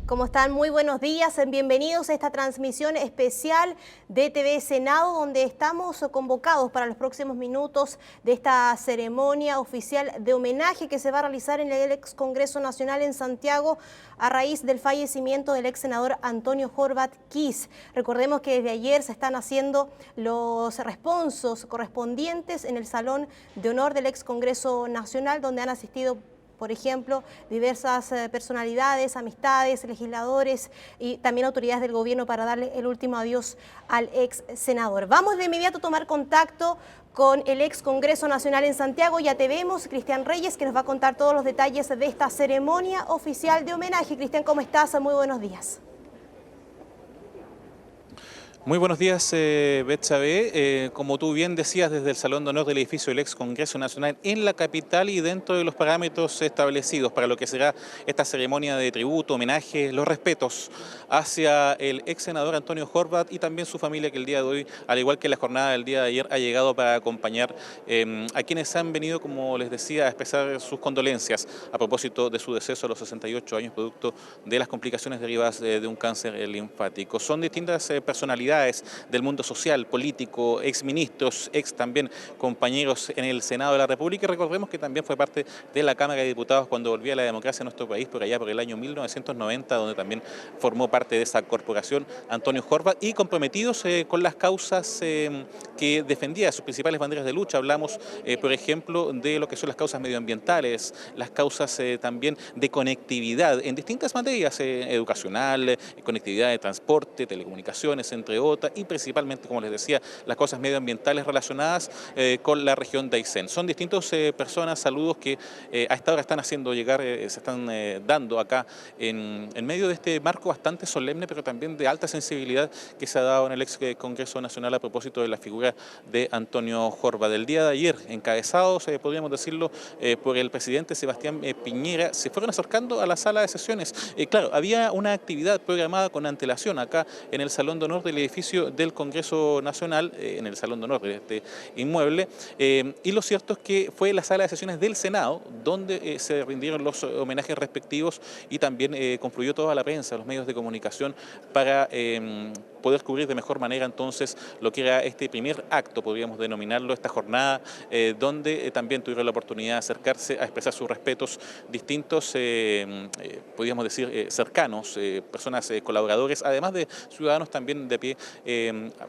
¿Cómo están? Muy buenos días. Bienvenidos a esta transmisión especial de TV Senado, donde estamos convocados para los próximos minutos de esta ceremonia oficial de homenaje que se va a realizar en el ex Congreso Nacional en Santiago a raíz del fallecimiento del ex senador Antonio Horvath Kiss. Recordemos que desde ayer se están haciendo los responsos correspondientes en el Salón de Honor del ex Congreso Nacional, donde han asistido, por ejemplo, diversas personalidades, amistades, legisladores y también autoridades del gobierno para darle el último adiós al ex senador. Vamos de inmediato a tomar contacto con el ex Congreso Nacional en Santiago. Ya te vemos, Cristian Reyes, que nos va a contar todos los detalles de esta ceremonia oficial de homenaje. Cristian, ¿cómo estás? Muy buenos días. Muy buenos días, Betsabe. Como tú bien decías, desde el Salón de Honor del edificio del ex Congreso Nacional en la capital y dentro de los parámetros establecidos para lo que será esta ceremonia de tributo, homenaje, los respetos hacia el ex senador Antonio Horvath y también su familia, que el día de hoy, al igual que la jornada del día de ayer, ha llegado para acompañar a quienes han venido, como les decía, a expresar sus condolencias a propósito de su deceso a los 68 años, producto de las complicaciones derivadas de un cáncer linfático. Son distintas personalidades del mundo social, político, exministros, también compañeros en el Senado de la República, y recordemos que también fue parte de la Cámara de Diputados cuando volvía la democracia a nuestro país, por allá por el año 1990, donde también formó parte de esa corporación Antonio Horvath, y comprometidos con las causas que defendía, sus principales banderas de lucha. Hablamos, por ejemplo, de lo que son las causas medioambientales, las causas también de conectividad en distintas materias, educacional, conectividad de transporte, telecomunicaciones, entre otras, y principalmente, como les decía, las cosas medioambientales relacionadas con la región de Aysén. Son distintas personas, saludos que a esta hora están haciendo llegar, se están dando acá en medio de este marco bastante solemne, pero también de alta sensibilidad que se ha dado en el ex Congreso Nacional a propósito de la figura de Antonio Horvath. Del día de ayer, encabezados, podríamos decirlo, por el presidente Sebastián Piñera, se fueron acercando a la sala de sesiones. Claro, había una actividad programada con antelación acá en el Salón de Honor del edificio del Congreso Nacional, en el Salón de Honor de este inmueble, y lo cierto es que fue la sala de sesiones del Senado donde se rindieron los homenajes respectivos y también confluyó toda la prensa, los medios de comunicación para poder cubrir de mejor manera entonces lo que era este primer acto, podríamos denominarlo, esta jornada donde también tuvieron la oportunidad de acercarse a expresar sus respetos distintos, podríamos decir, cercanos, personas, colaboradores, además de ciudadanos también de pie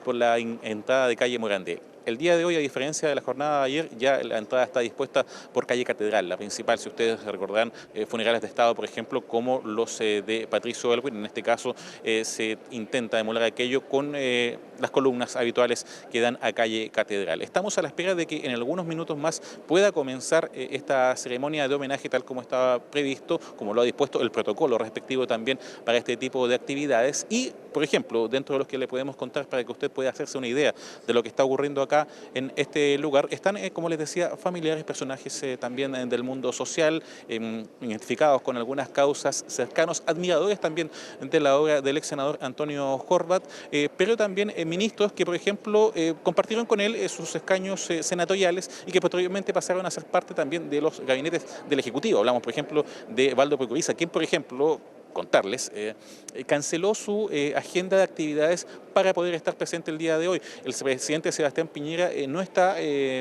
por la entrada de calle Morandé. El día de hoy, a diferencia de la jornada de ayer, ya la entrada está dispuesta por calle Catedral, la principal. Si ustedes recordarán, funerales de Estado, por ejemplo, como los de Patricio Aylwin, en este caso se intenta emular aquello con las columnas habituales que dan a calle Catedral. Estamos a la espera de que en algunos minutos más pueda comenzar esta ceremonia de homenaje tal como estaba previsto, como lo ha dispuesto el protocolo respectivo también para este tipo de actividades. Y, por ejemplo, dentro de los que le podemos contar para que usted pueda hacerse una idea de lo que está ocurriendo acá en este lugar, están, como les decía, familiares, personajes también del mundo social, identificados con algunas causas, cercanos, admiradores también de la obra del ex senador Antonio Horvath, pero también ministros que, por ejemplo, compartieron con él sus escaños senatoriales y que posteriormente pasaron a ser parte también de los gabinetes del Ejecutivo. Hablamos, por ejemplo, de Waldo Procuriza, quien, por ejemplo, contarles, canceló su agenda de actividades para poder estar presente el día de hoy. El presidente Sebastián Piñera no está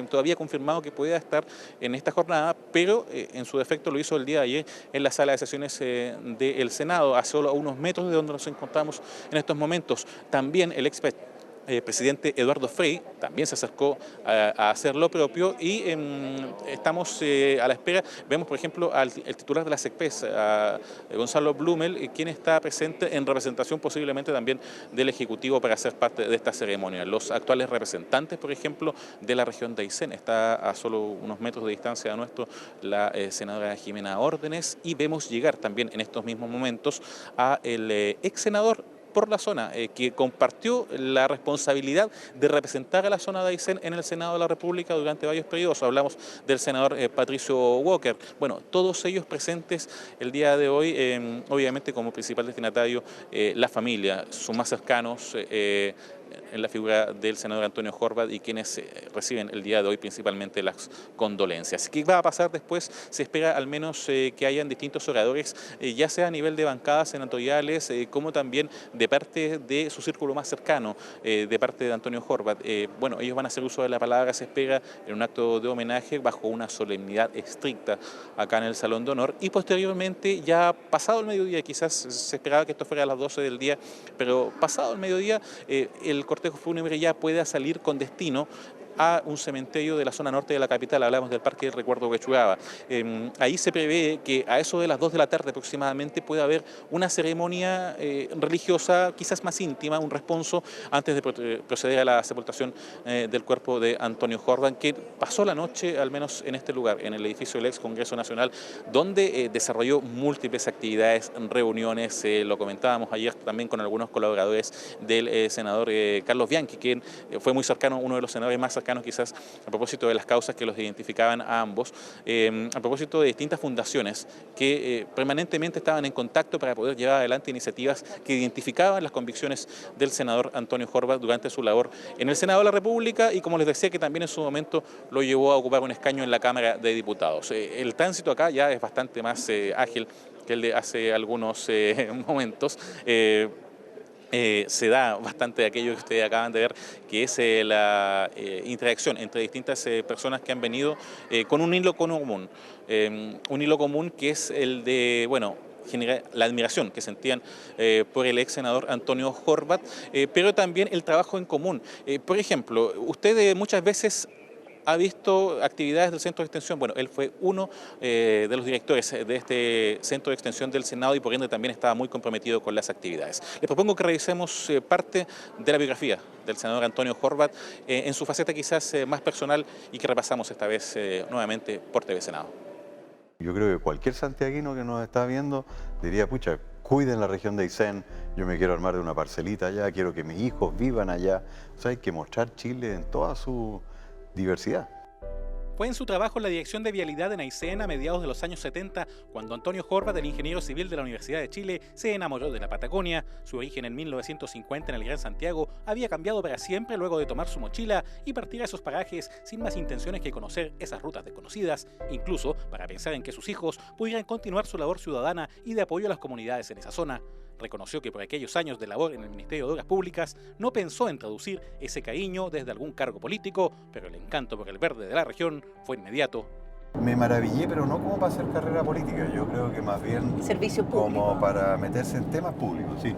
todavía confirmado que pueda estar en esta jornada, pero en su defecto lo hizo el día de ayer en la sala de sesiones del Senado, a solo unos metros de donde nos encontramos en estos momentos. También el presidente Eduardo Frei también se acercó a hacer lo propio y estamos a la espera. Vemos, por ejemplo, al titular de la SECPES, a Gonzalo Blumel, quien está presente en representación posiblemente también del Ejecutivo para ser parte de esta ceremonia. Los actuales representantes, por ejemplo, de la región de Aysén, está a solo unos metros de distancia de nuestro la senadora Jimena Órdenes, y vemos llegar también en estos mismos momentos a el ex senador por la zona, que compartió la responsabilidad de representar a la zona de Aysén en el Senado de la República durante varios periodos. Hablamos del senador Patricio Walker. Bueno, todos ellos presentes el día de hoy, obviamente como principal destinatario la familia, sus más cercanos, en la figura del senador Antonio Horvath y quienes reciben el día de hoy principalmente las condolencias. ¿Qué va a pasar después? Se espera al menos que hayan distintos oradores, ya sea a nivel de bancadas senatoriales, como también de parte de su círculo más cercano, de parte de Antonio Horvath. Bueno, ellos van a hacer uso de la palabra, se espera, en un acto de homenaje bajo una solemnidad estricta acá en el Salón de Honor, y posteriormente, ya pasado el mediodía, quizás se esperaba que esto fuera a las 12 del día, pero pasado el mediodía, el cortejo fúnebre ya pueda salir con destino a un cementerio de la zona norte de la capital. Hablamos del Parque del Recuerdo Quechugaba. Ahí se prevé que a eso de las 2 de la tarde aproximadamente pueda haber una ceremonia religiosa, quizás más íntima, un responso antes de proceder a la sepultación del cuerpo de Antonio Horvath, que pasó la noche, al menos en este lugar, en el edificio del ex Congreso Nacional, donde desarrolló múltiples actividades, reuniones. Lo comentábamos ayer también con algunos colaboradores del senador Carlos Bianchi, quien fue muy cercano, uno de los senadores más cercanos quizás, a propósito de las causas que los identificaban a ambos, a propósito de distintas fundaciones que permanentemente estaban en contacto para poder llevar adelante iniciativas que identificaban las convicciones del senador Antonio Horvath durante su labor en el Senado de la República, y como les decía, que también en su momento lo llevó a ocupar un escaño en la Cámara de Diputados. El tránsito acá ya es bastante más ágil que el de hace algunos momentos. Se da bastante de aquello que ustedes acaban de ver, que es la interacción entre distintas personas que han venido con un hilo común. Un hilo común que es el de, bueno, generar la admiración que sentían por el ex senador Antonio Horvath, pero también el trabajo en común. Por ejemplo, usted muchas veces ha visto actividades del Centro de Extensión. Bueno, él fue uno de los directores de este Centro de Extensión del Senado y por ende también estaba muy comprometido con las actividades. Les propongo que revisemos parte de la biografía del senador Antonio Horvath en su faceta quizás más personal, y que repasamos esta vez nuevamente por TV Senado. Yo creo que cualquier santiaguino que nos está viendo diría, pucha, cuiden la región de Aysén, yo me quiero armar de una parcelita allá, quiero que mis hijos vivan allá. O sea, hay que mostrar Chile en toda su diversidad. Fue en su trabajo en la Dirección de Vialidad en Aysén a mediados de los años 70 cuando Antonio Horvath, el ingeniero civil de la Universidad de Chile, se enamoró de la Patagonia. Su origen en 1950 en el Gran Santiago había cambiado para siempre luego de tomar su mochila y partir a esos parajes sin más intenciones que conocer esas rutas desconocidas, incluso para pensar en que sus hijos pudieran continuar su labor ciudadana y de apoyo a las comunidades en esa zona. Reconoció que por aquellos años de labor en el Ministerio de Obras Públicas no pensó en traducir ese cariño desde algún cargo político, pero el encanto por el verde de la región fue inmediato. Me maravillé, pero no como para hacer carrera política, yo creo que más bien Servicio público, como para meterse en temas públicos, sí.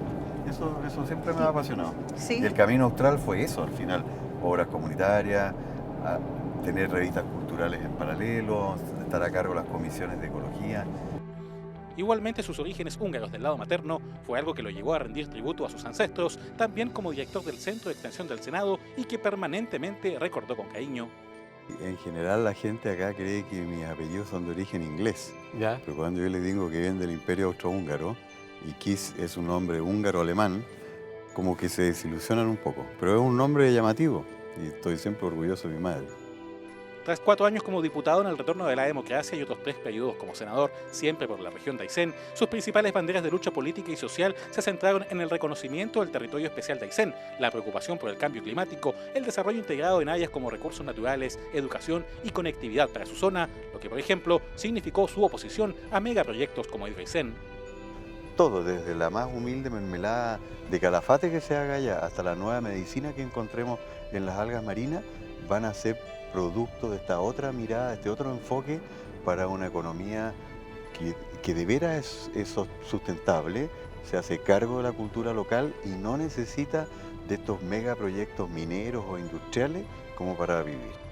Eso siempre me ha apasionado. ¿Sí? Y el Camino Austral fue eso, al final, obras comunitarias, tener revistas culturales en paralelo, estar a cargo de las comisiones de ecología. Igualmente, sus orígenes húngaros del lado materno fue algo que lo llevó a rendir tributo a sus ancestros, también como director del Centro de Extensión del Senado, y que permanentemente recordó con cariño. En general la gente acá cree que mis apellidos son de origen inglés, ¿Ya? pero cuando yo les digo que vienen del Imperio Austrohúngaro y Kiss es un nombre húngaro-alemán, como que se desilusionan un poco, pero es un nombre llamativo y estoy siempre orgulloso de mi madre. Tras 4 años como diputado en el retorno de la democracia y otros 3 periodos como senador, siempre por la región de Aysén, sus principales banderas de lucha política y social se centraron en el reconocimiento del territorio especial de Aysén, la preocupación por el cambio climático, el desarrollo integrado en áreas como recursos naturales, educación y conectividad para su zona, lo que, por ejemplo, significó su oposición a megaproyectos como Hidroaysén. Todo, desde la más humilde mermelada de calafate que se haga allá hasta la nueva medicina que encontremos en las algas marinas, van a ser producto de esta otra mirada, este otro enfoque para una economía que de veras es sustentable, se hace cargo de la cultura local y no necesita de estos megaproyectos mineros o industriales como para vivir.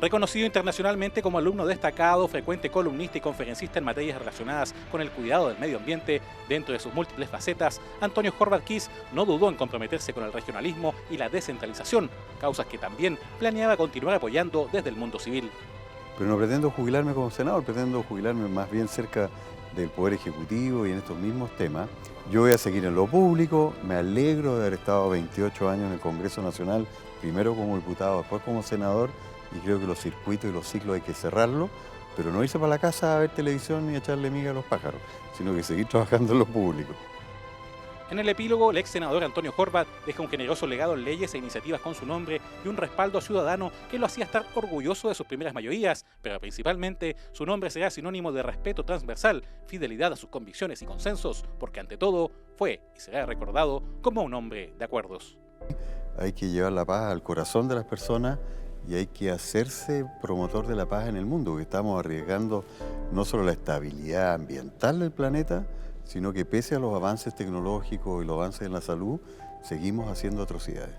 Reconocido internacionalmente como alumno destacado, frecuente columnista y conferencista en materias relacionadas con el cuidado del medio ambiente, dentro de sus múltiples facetas, Antonio Horvath Kiss no dudó en comprometerse con el regionalismo y la descentralización, causas que también planeaba continuar apoyando desde el mundo civil. Pero no pretendo jubilarme como senador, pretendo jubilarme más bien cerca del Poder Ejecutivo y en estos mismos temas. Yo voy a seguir en lo público, me alegro de haber estado 28 años en el Congreso Nacional, primero como diputado, después como senador, y creo que los circuitos y los ciclos hay que cerrarlos, pero no irse para la casa a ver televisión ni a echarle miga a los pájaros, sino que seguir trabajando en lo público. En el epílogo, el ex senador Antonio Horvath deja un generoso legado en leyes e iniciativas con su nombre y un respaldo ciudadano que lo hacía estar orgulloso de sus primeras mayorías, pero principalmente su nombre será sinónimo de respeto transversal, fidelidad a sus convicciones y consensos, porque ante todo fue y será recordado como un hombre de acuerdos. Hay que llevar la paz al corazón de las personas y hay que hacerse promotor de la paz en el mundo, que estamos arriesgando no solo la estabilidad ambiental del planeta, sino que pese a los avances tecnológicos y los avances en la salud, seguimos haciendo atrocidades.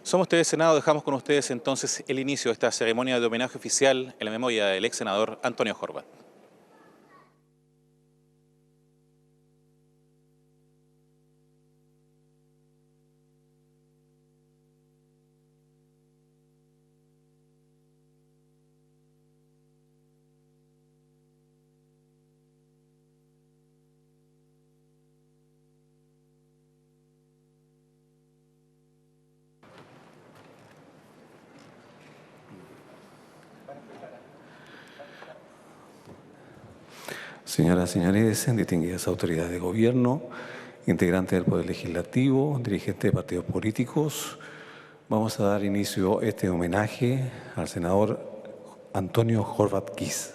Somos TV Senado, dejamos con ustedes entonces el inicio de esta ceremonia de homenaje oficial en la memoria del ex senador Antonio Horvath. Señoras y señores, distinguidas autoridades de gobierno, integrantes del Poder Legislativo, dirigentes de partidos políticos, vamos a dar inicio a este homenaje al senador Antonio Horvath Kiss,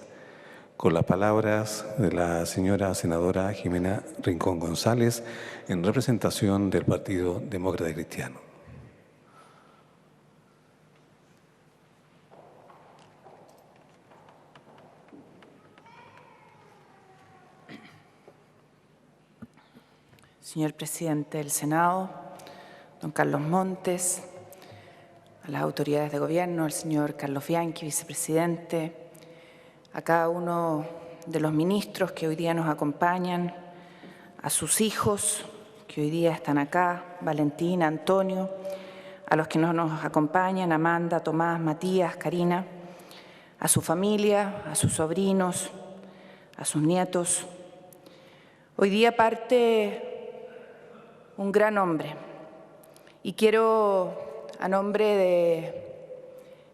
con las palabras de la señora senadora Jimena Rincón González, en representación del Partido Demócrata Cristiano. Señor presidente del Senado, don Carlos Montes, a las autoridades de gobierno, al señor Carlos Bianchi, vicepresidente, a cada uno de los ministros que hoy día nos acompañan, a sus hijos que hoy día están acá, Valentina, Antonio, a los que no nos acompañan, Amanda, Tomás, Matías, Karina, a su familia, a sus sobrinos, a sus nietos. Hoy día parte un gran hombre y quiero, a nombre de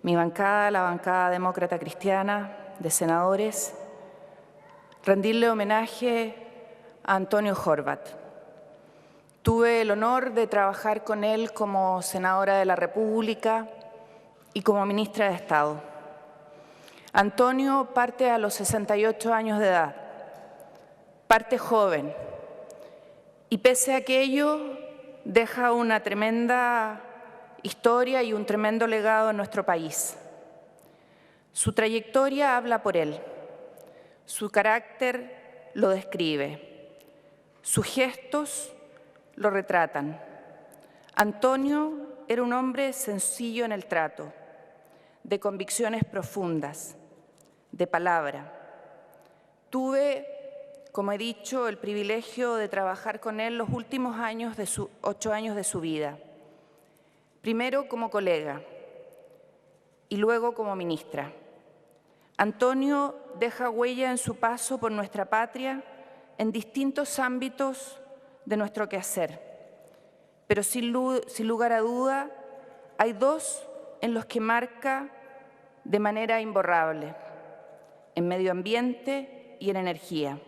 mi bancada, la bancada demócrata cristiana de senadores, rendirle homenaje a Antonio Horvath. Tuve el honor de trabajar con él como senadora de la República y como ministra de Estado. Antonio parte a los 68 años de edad, parte joven, y pese a aquello deja una tremenda historia y un tremendo legado en nuestro país. Su trayectoria habla por él, su carácter lo describe, sus gestos lo retratan. Antonio era un hombre sencillo en el trato, de convicciones profundas, de palabra. Tuve, como he dicho, el privilegio de trabajar con él los últimos 8 años de su vida. Primero como colega y luego como ministra. Antonio deja huella en su paso por nuestra patria en distintos ámbitos de nuestro quehacer. Pero sin lugar a duda, hay dos en los que marca de manera imborrable: en medio ambiente y en energía.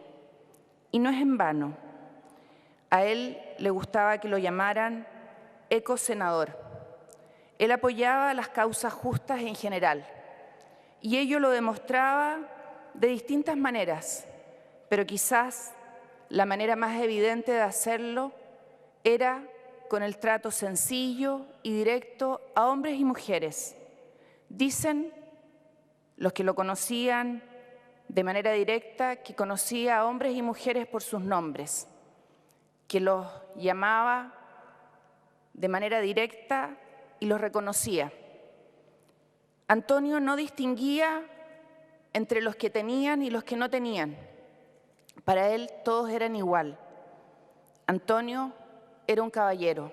Y no es en vano. A él le gustaba que lo llamaran ecosenador. Él apoyaba las causas justas en general y ello lo demostraba de distintas maneras, pero quizás la manera más evidente de hacerlo era con el trato sencillo y directo a hombres y mujeres. Dicen los que lo conocían de manera directa que conocía a hombres y mujeres por sus nombres, que los llamaba de manera directa y los reconocía. Antonio no distinguía entre los que tenían y los que no tenían. Para él todos eran igual. Antonio era un caballero.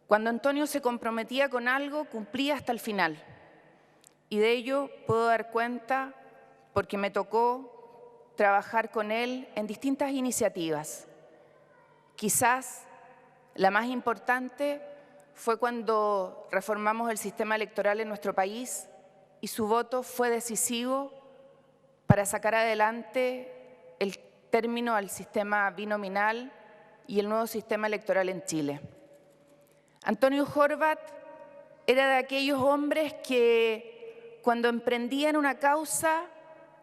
Cuando Antonio se comprometía con algo, cumplía hasta el final. Y de ello puedo dar cuenta porque me tocó trabajar con él en distintas iniciativas. Quizás la más importante fue cuando reformamos el sistema electoral en nuestro país y su voto fue decisivo para sacar adelante el término al sistema binominal y el nuevo sistema electoral en Chile. Antonio Horvath era de aquellos hombres que cuando emprendían una causa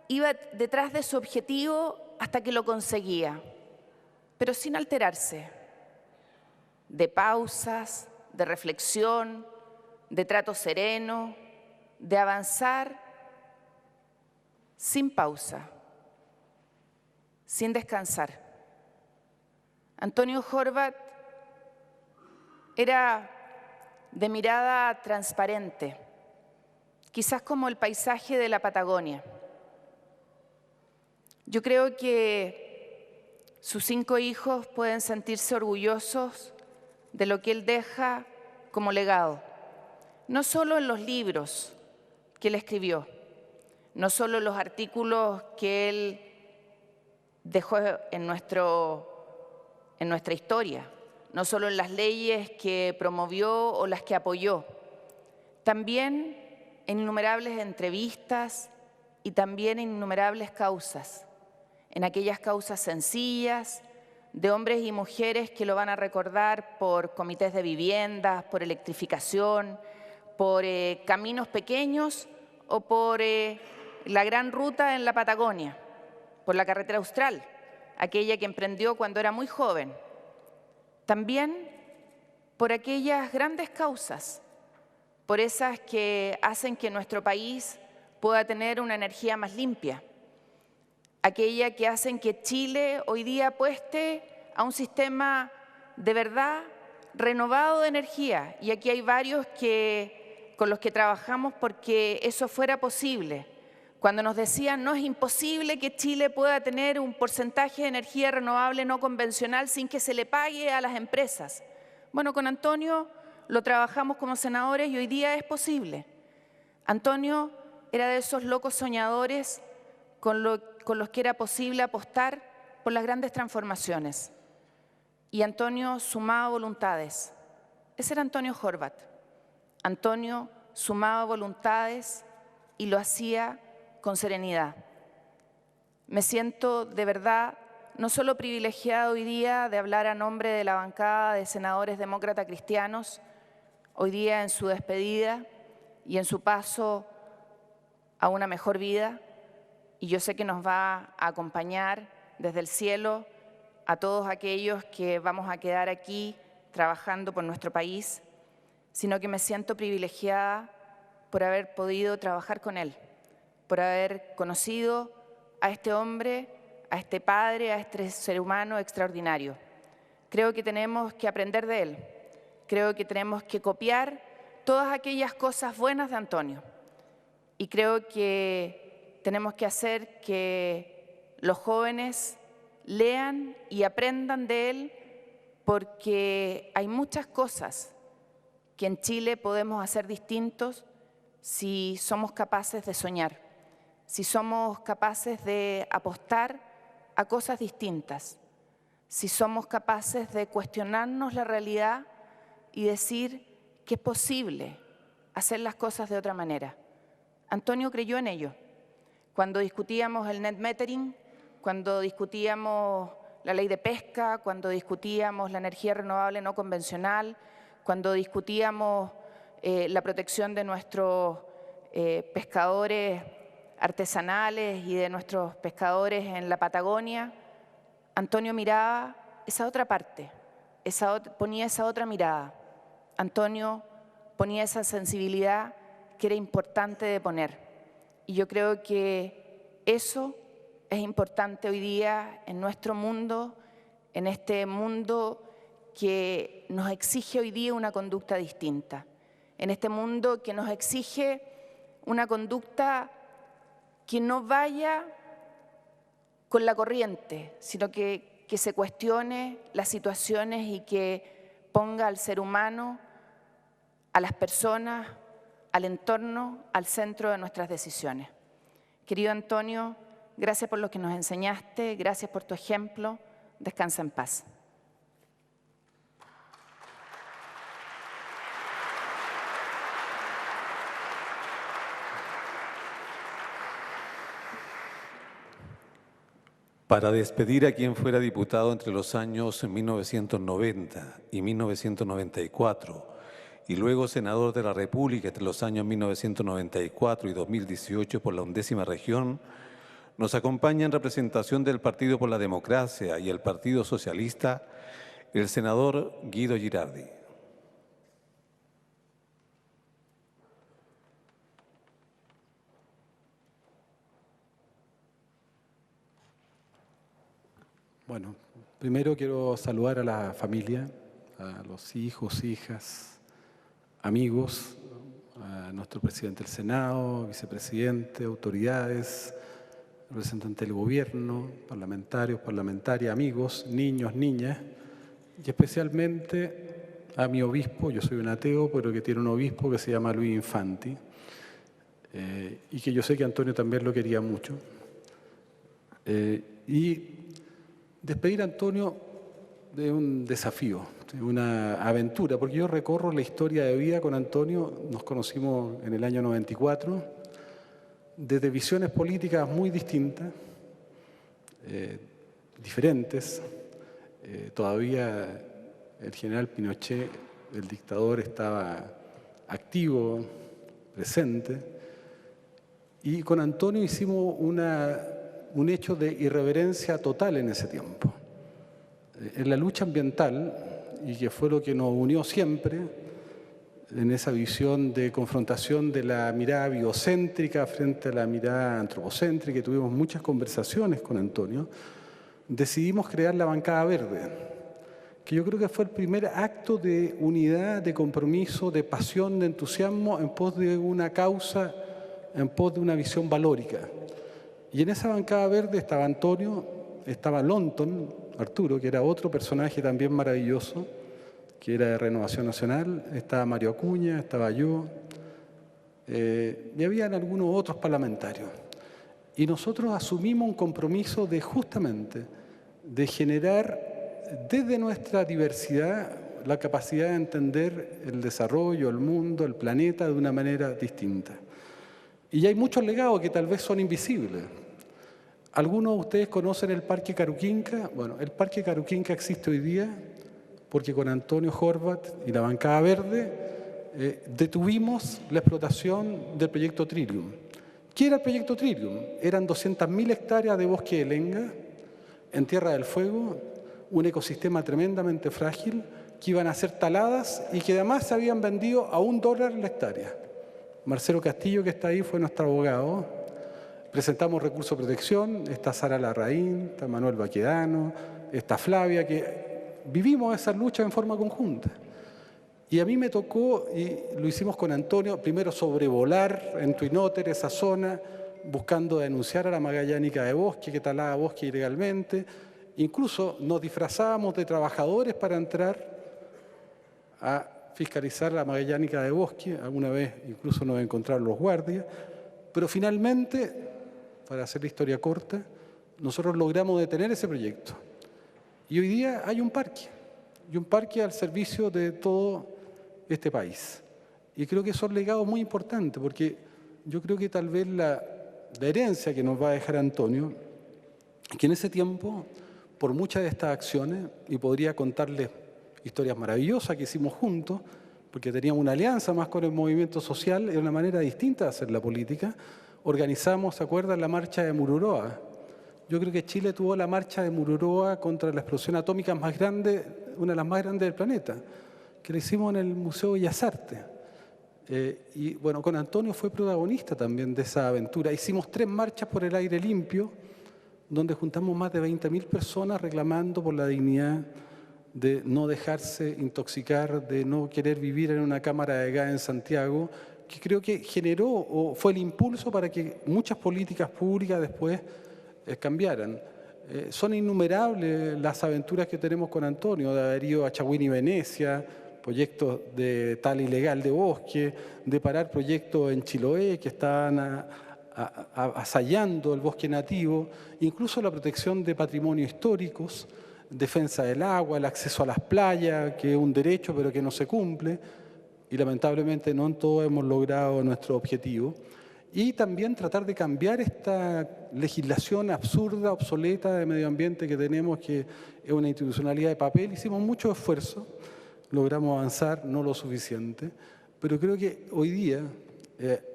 iba detrás de su objetivo hasta que lo conseguía, pero sin alterarse, de pausas, de reflexión, de trato sereno, de avanzar sin pausa, sin descansar. Antonio Horvath era de mirada transparente, quizás como el paisaje de la Patagonia. Yo creo que sus 5 hijos pueden sentirse orgullosos de lo que él deja como legado, no solo en los libros que él escribió, no solo en los artículos que él dejó en nuestra historia, no solo en las leyes que promovió o las que apoyó, también en innumerables entrevistas y también en innumerables causas, en aquellas causas sencillas de hombres y mujeres que lo van a recordar por comités de viviendas, por electrificación, por caminos pequeños o por la gran ruta en la Patagonia, por la carretera austral, aquella que emprendió cuando era muy joven. También por aquellas grandes causas, por esas que hacen que nuestro país pueda tener una energía más limpia, aquella que hacen que Chile hoy día apueste a un sistema de verdad renovado de energía. Y aquí hay varios con los que trabajamos porque eso fuera posible. Cuando nos decían, no es imposible que Chile pueda tener un porcentaje de energía renovable no convencional sin que se le pague a las empresas. Bueno, con Antonio lo trabajamos como senadores y hoy día es posible. Antonio era de esos locos soñadores con los que era posible apostar por las grandes transformaciones. Y Antonio sumaba voluntades. Ese era Antonio Horvath. Antonio sumaba voluntades y lo hacía con serenidad. Me siento de verdad no solo privilegiada hoy día de hablar a nombre de la bancada de senadores demócratas cristianos, hoy día en su despedida y en su paso a una mejor vida, y yo sé que nos va a acompañar desde el cielo a todos aquellos que vamos a quedar aquí trabajando por nuestro país, sino que me siento privilegiada por haber podido trabajar con él, por haber conocido a este hombre, a este padre, a este ser humano extraordinario. Creo que tenemos que aprender de él. Creo que tenemos que copiar todas aquellas cosas buenas de Antonio. Y creo que tenemos que hacer que los jóvenes lean y aprendan de él, porque hay muchas cosas que en Chile podemos hacer distintos si somos capaces de soñar, si somos capaces de apostar a cosas distintas, si somos capaces de cuestionarnos la realidad y decir que es posible hacer las cosas de otra manera. Antonio creyó en ello. Cuando discutíamos el net metering, cuando discutíamos la ley de pesca, cuando discutíamos la energía renovable no convencional, cuando discutíamos la protección de nuestros pescadores artesanales y de nuestros pescadores en la Patagonia, Antonio miraba esa otra parte, ponía esa otra mirada. Antonio ponía esa sensibilidad que era importante de poner. Y yo creo que eso es importante hoy día en nuestro mundo, en este mundo que nos exige hoy día una conducta distinta, en este mundo que nos exige una conducta que no vaya con la corriente, sino que se cuestione las situaciones y que ponga al ser humano, a las personas, al entorno, al centro de nuestras decisiones. Querido Antonio, gracias por lo que nos enseñaste, gracias por tu ejemplo. Descansa en paz. para despedir a quien fuera diputado entre los años 1990 y 1994 y luego senador de la República entre los años 1994 y 2018 por la 11ª región, nos acompaña en representación del Partido por la Democracia y el Partido Socialista el senador Guido Girardi. Bueno, primero quiero saludar a la familia, a los hijos, hijas, amigos, a nuestro presidente del Senado, vicepresidente, autoridades, representantes del gobierno, parlamentarios, parlamentarias, amigos, niños, niñas, y especialmente a mi obispo. Yo soy un ateo, pero que tiene un obispo que se llama Luis Infanti, y que yo sé que Antonio también lo quería mucho. Y despedir a Antonio de un desafío, de una aventura, porque yo recorro la historia de vida con Antonio. Nos conocimos en el año 94, desde visiones políticas muy distintas, diferentes. Todavía el general Pinochet, el dictador, estaba activo, presente, y con Antonio hicimos un hecho de irreverencia total en ese tiempo. En la lucha ambiental, y que fue lo que nos unió siempre, en esa visión de confrontación de la mirada biocéntrica frente a la mirada antropocéntrica, y tuvimos muchas conversaciones con Antonio, decidimos crear la Bancada Verde, que yo creo que fue el primer acto de unidad, de compromiso, de pasión, de entusiasmo en pos de una causa, en pos de una visión valórica. Y en esa Bancada Verde estaba Antonio, estaba Lonton, Arturo, que era otro personaje también maravilloso, que era de Renovación Nacional, estaba Mario Acuña, estaba yo, y habían algunos otros parlamentarios. Y nosotros asumimos un compromiso de justamente de generar desde nuestra diversidad la capacidad de entender el desarrollo, el mundo, el planeta de una manera distinta. Y hay muchos legados que tal vez son invisibles. ¿Algunos de ustedes conocen el Parque Caruquinca? Bueno, el Parque Caruquinca existe hoy día porque con Antonio Horvat y la Bancada Verde detuvimos la explotación del proyecto Trillium. ¿Qué era el proyecto Trillium? Eran 200.000 hectáreas de bosque de lenga en Tierra del Fuego, un ecosistema tremendamente frágil, que iban a ser taladas y que además se habían vendido a $1 la hectárea. Marcelo Castillo, que está ahí, fue nuestro abogado. Presentamos recurso de protección, está Sara Larraín, está Manuel Baquedano, está Flavia, que vivimos esa lucha en forma conjunta. Y a mí me tocó, y lo hicimos con Antonio, primero sobrevolar en Tuinóter esa zona, buscando denunciar a la Magallánica de Bosque, que talaba bosque ilegalmente. Incluso nos disfrazábamos de trabajadores para entrar a fiscalizar la Magallánica de Bosque. Alguna vez incluso nos encontraron los guardias. Pero finalmente, para hacer la historia corta, nosotros logramos detener ese proyecto. Y hoy día hay un parque al servicio de todo este país. Y creo que son legados muy importantes, porque yo creo que tal vez la herencia que nos va a dejar Antonio, que en ese tiempo, por muchas de estas acciones, y podría contarles historias maravillosas que hicimos juntos, porque teníamos una alianza más con el movimiento social, era una manera distinta de hacer la política. Organizamos, ¿se acuerdan?, la marcha de Mururoa. Yo creo que Chile tuvo la marcha de Mururoa contra la explosión atómica más grande, una de las más grandes del planeta, que la hicimos en el Museo de Bellas Artes. Y bueno, con Antonio fue protagonista también de esa aventura. Hicimos 3 marchas por el aire limpio, donde juntamos más de 20.000 personas reclamando por la dignidad de no dejarse intoxicar, de no querer vivir en una cámara de gas en Santiago, que creo que generó o fue el impulso para que muchas políticas públicas después cambiaran. Son innumerables las aventuras que tenemos con Antonio, de haber ido a Chahuín y Venecia, proyectos de tala ilegal de bosque, de parar proyectos en Chiloé que estaban asallando el bosque nativo, incluso la protección de patrimonios históricos, defensa del agua, el acceso a las playas, que es un derecho pero que no se cumple, y lamentablemente no en todo hemos logrado nuestro objetivo. y también tratar de cambiar esta legislación absurda, obsoleta de medio ambiente que tenemos, que es una institucionalidad de papel. Hicimos mucho esfuerzo, logramos avanzar, no lo suficiente, pero creo que hoy día,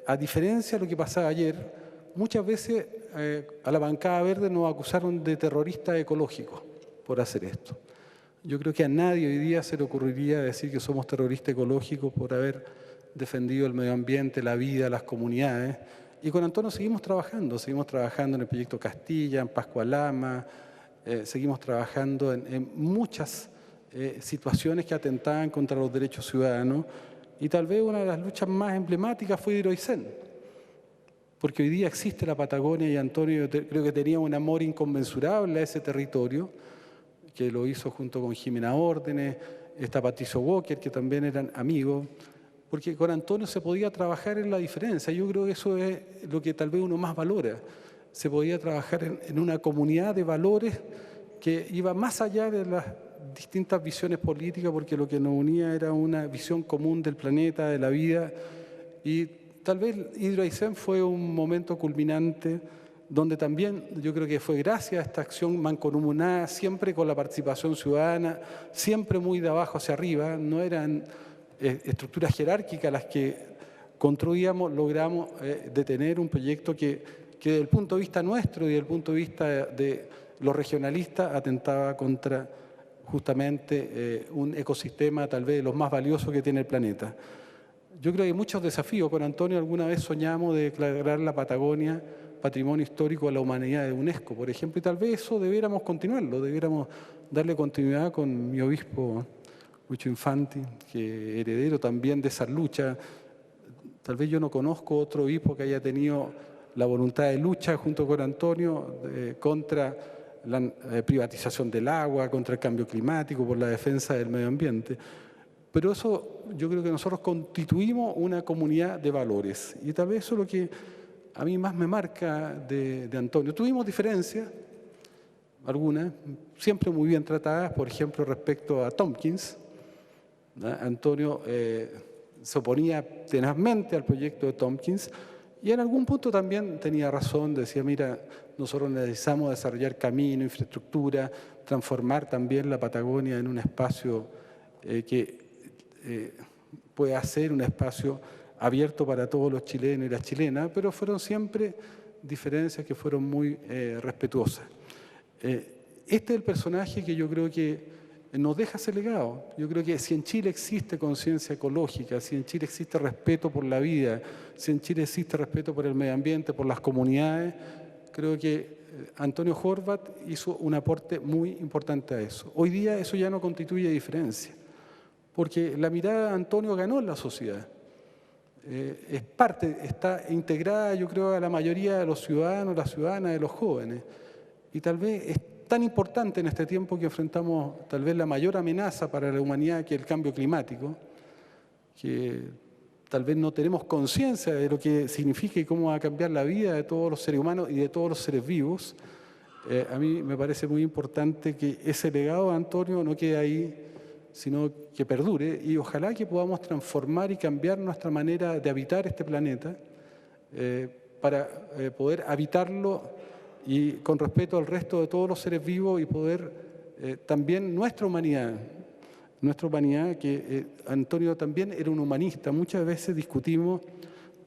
a diferencia de lo que pasaba ayer, muchas veces a la bancada verde nos acusaron de terroristas ecológicos por hacer esto. Yo creo que a nadie hoy día se le ocurriría decir que somos terroristas ecológicos por haber defendido el medio ambiente, la vida, las comunidades. Y con Antonio seguimos trabajando en el proyecto Castilla, en Pascualama, seguimos trabajando en muchas situaciones que atentaban contra los derechos ciudadanos, y tal vez una de las luchas más emblemáticas fue Hidroaicén, porque hoy día existe la Patagonia y Antonio creo que tenía un amor inconmensurable a ese territorio, que lo hizo junto con Jimena Órdenes, está Patricio Walker, que también eran amigos, porque con Antonio se podía trabajar en la diferencia. Yo creo que eso es lo que tal vez uno más valora. Se podía trabajar en una comunidad de valores que iba más allá de las distintas visiones políticas, porque lo que nos unía era una visión común del planeta, de la vida, y tal vez Hidroaicén fue un momento culminante donde también yo creo que fue gracias a esta acción mancomunada, siempre con la participación ciudadana, siempre muy de abajo hacia arriba, no eran estructuras jerárquicas las que construíamos, logramos detener un proyecto que desde el punto de vista nuestro y desde el punto de vista de los regionalistas atentaba contra justamente un ecosistema tal vez de los más valiosos que tiene el planeta. Yo creo que hay muchos desafíos. Con Antonio alguna vez soñamos de declarar la Patagonia Patrimonio Histórico de la Humanidad de UNESCO, por ejemplo, y tal vez eso debiéramos continuarlo, debiéramos darle continuidad con mi obispo Lucho Infanti, que heredero también de esa lucha. Tal vez yo no conozco otro obispo que haya tenido la voluntad de lucha junto con Antonio contra la privatización del agua, contra el cambio climático, por la defensa del medio ambiente. Pero eso, yo creo que nosotros constituimos una comunidad de valores, y tal vez eso es lo que a mí más me marca de Antonio. Tuvimos diferencias, algunas, siempre muy bien tratadas, por ejemplo, respecto a Tompkins. Antonio se oponía tenazmente al proyecto de Tompkins, y en algún punto también tenía razón, decía, mira, nosotros necesitamos desarrollar camino, infraestructura, transformar también la Patagonia en un espacio que pueda ser un espacio abierto para todos los chilenos y las chilenas, pero fueron siempre diferencias que fueron muy respetuosas. Este es el personaje que yo creo que nos deja ese legado. Yo creo que si en Chile existe conciencia ecológica, si en Chile existe respeto por la vida, si en Chile existe respeto por el medio ambiente, por las comunidades, creo que Antonio Horvath hizo un aporte muy importante a eso. Hoy día eso ya no constituye diferencia, porque la mirada de Antonio ganó en la sociedad. Es parte, está integrada, yo creo, a la mayoría de los ciudadanos, las ciudadanas, de los jóvenes. Y tal vez es tan importante en este tiempo que enfrentamos tal vez la mayor amenaza para la humanidad, que es el cambio climático, que tal vez no tenemos conciencia de lo que significa y cómo va a cambiar la vida de todos los seres humanos y de todos los seres vivos. A mí me parece muy importante que ese legado de Antonio no quede ahí, sino que perdure, y ojalá que podamos transformar y cambiar nuestra manera de habitar este planeta para poder habitarlo y con respeto al resto de todos los seres vivos, y poder también nuestra humanidad, que Antonio también era un humanista. Muchas veces discutimos,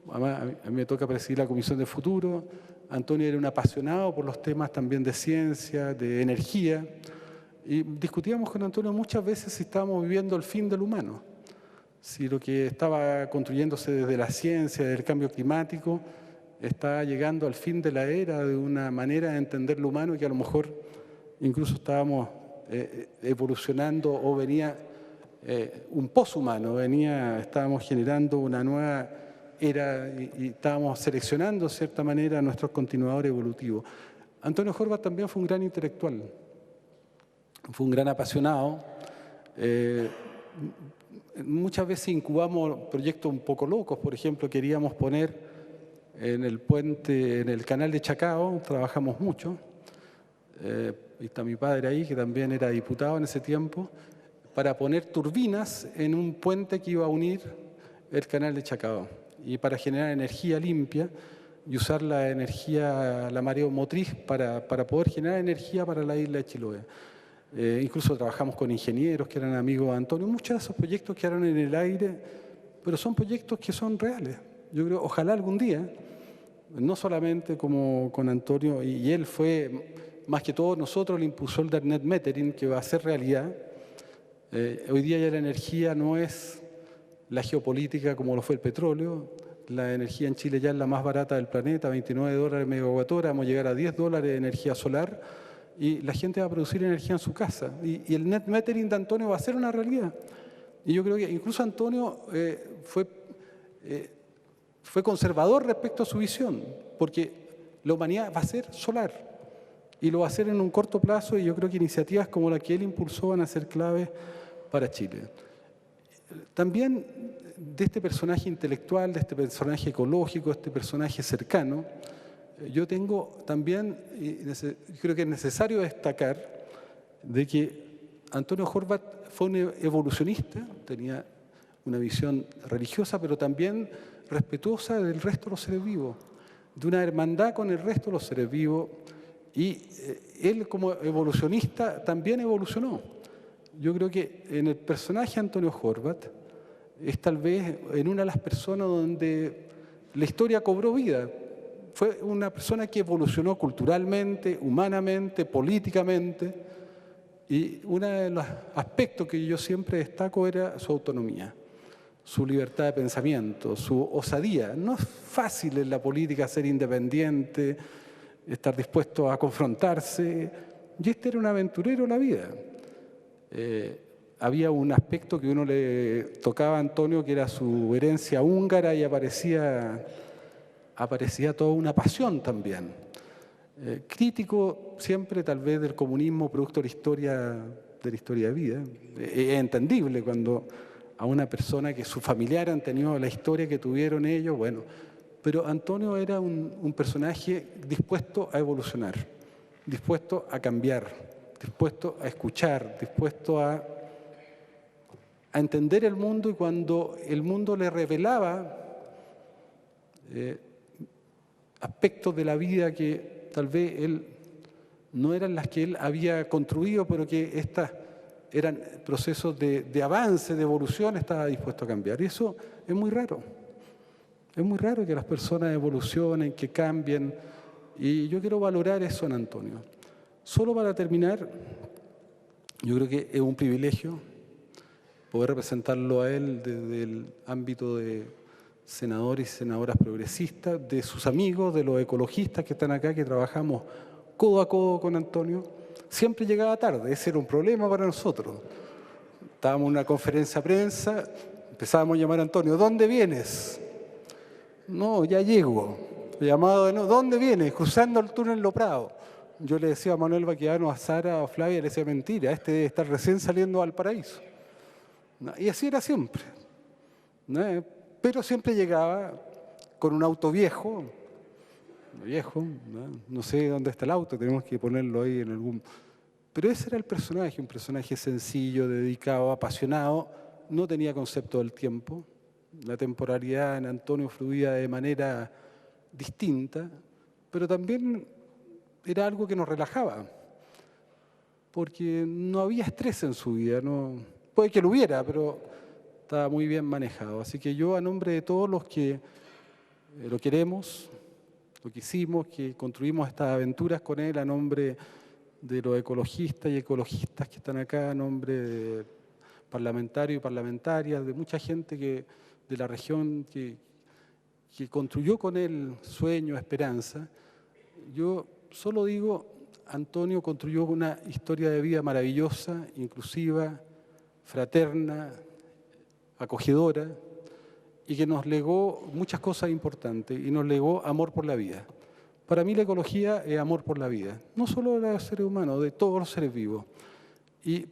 a mí me toca presidir la Comisión del Futuro, Antonio era un apasionado por los temas también de ciencia, de energía, y discutíamos con Antonio muchas veces si estábamos viviendo el fin del humano, si lo que estaba construyéndose desde la ciencia, del cambio climático, está llegando al fin de la era, de una manera de entender lo humano, y que a lo mejor incluso estábamos evolucionando, o venía un poshumano, estábamos generando una nueva era y estábamos seleccionando de cierta manera nuestros continuadores evolutivos. Antonio Horvath también fue un gran intelectual, fue un gran apasionado. Muchas veces incubamos proyectos un poco locos. Por ejemplo, queríamos poner en el puente, en el canal de Chacao, trabajamos mucho. Está mi padre ahí, que también era diputado en ese tiempo, para poner turbinas en un puente que iba a unir el canal de Chacao, y para generar energía limpia. y usar la energía, la mareomotriz para poder generar energía para la isla de Chiloé. Incluso trabajamos con ingenieros que eran amigos de Antonio. Muchos de esos proyectos quedaron en el aire, pero son proyectos que son reales. Yo creo, ojalá algún día, no solamente como con Antonio, y él fue, más que todos nosotros, el impulsor del net metering, que va a ser realidad. Hoy día ya la energía no es la geopolítica como lo fue el petróleo. La energía en Chile ya es la más barata del planeta, $29 megawatt hora, vamos a llegar a $10 de energía solar, y la gente va a producir energía en su casa. Y el net metering de Antonio va a ser una realidad. Y yo creo que incluso Antonio fue conservador respecto a su visión, porque la humanidad va a ser solar, y lo va a hacer en un corto plazo, y yo creo que iniciativas como la que él impulsó van a ser claves para Chile. También de este personaje intelectual, de este personaje ecológico, de este personaje cercano, yo tengo también, creo que es necesario destacar, de que Antonio Horvath fue un evolucionista, tenía una visión religiosa, pero también respetuosa del resto de los seres vivos, de una hermandad con el resto de los seres vivos, y él como evolucionista también evolucionó. Yo creo que en el personaje Antonio Horvath es tal vez en una de las personas donde la historia cobró vida. Fue una persona que evolucionó culturalmente, humanamente, políticamente, y uno de los aspectos que yo siempre destaco era su autonomía, su libertad de pensamiento, su osadía. No es fácil en la política ser independiente, estar dispuesto a confrontarse, y este era un aventurero en la vida. Había un aspecto que uno le tocaba a Antonio, que era su herencia húngara, y aparecía toda una pasión también. Crítico siempre tal vez del comunismo, producto de la historia de vida. Es entendible cuando a una persona que sus familiares han tenido la historia que tuvieron ellos, bueno. Pero Antonio era un personaje dispuesto a evolucionar, dispuesto a cambiar, dispuesto a escuchar, dispuesto a entender el mundo, y cuando el mundo le revelaba aspectos de la vida que tal vez él no eran las que él había construido, pero que estas eran procesos de avance, de evolución, estaba dispuesto a cambiar. Y eso es muy raro. Es muy raro que las personas evolucionen, que cambien, y yo quiero valorar eso en Antonio. Solo para terminar, yo creo que es un privilegio poder representarlo a él desde el ámbito de senadores y senadoras progresistas, de sus amigos, de los ecologistas que están acá, que trabajamos codo a codo con Antonio. Siempre llegaba tarde, ese era un problema para nosotros. Estábamos en una conferencia de prensa, empezábamos a llamar a Antonio, ¿dónde vienes? No, ya llego. Llamado de nuevo, ¿dónde vienes? Cruzando el túnel Lo Prado. Yo le decía a Manuel Baquedano, a Sara, a Flavia, le decía, mentira, este debe estar recién saliendo al paraíso. Y así era siempre. Pero siempre llegaba con un auto viejo, no sé dónde está el auto, tenemos que ponerlo ahí en algún... Pero ese era el personaje, un personaje sencillo, dedicado, apasionado, no tenía concepto del tiempo. La temporalidad en Antonio fluía de manera distinta, pero también era algo que nos relajaba, porque no había estrés en su vida, puede que lo hubiera, pero estaba muy bien manejado. Así que yo, a nombre de todos los que lo queremos, lo quisimos, que construimos estas aventuras con él, a nombre de los ecologistas y ecologistas que están acá, a nombre de parlamentarios y parlamentarias, de mucha gente de la región que construyó con él sueño, esperanza, yo solo digo, Antonio construyó una historia de vida maravillosa, inclusiva, fraterna, acogedora, y que nos legó muchas cosas importantes, y nos legó amor por la vida. Para mí la ecología es amor por la vida, no solo de los seres humanos, de todos los seres vivos. Y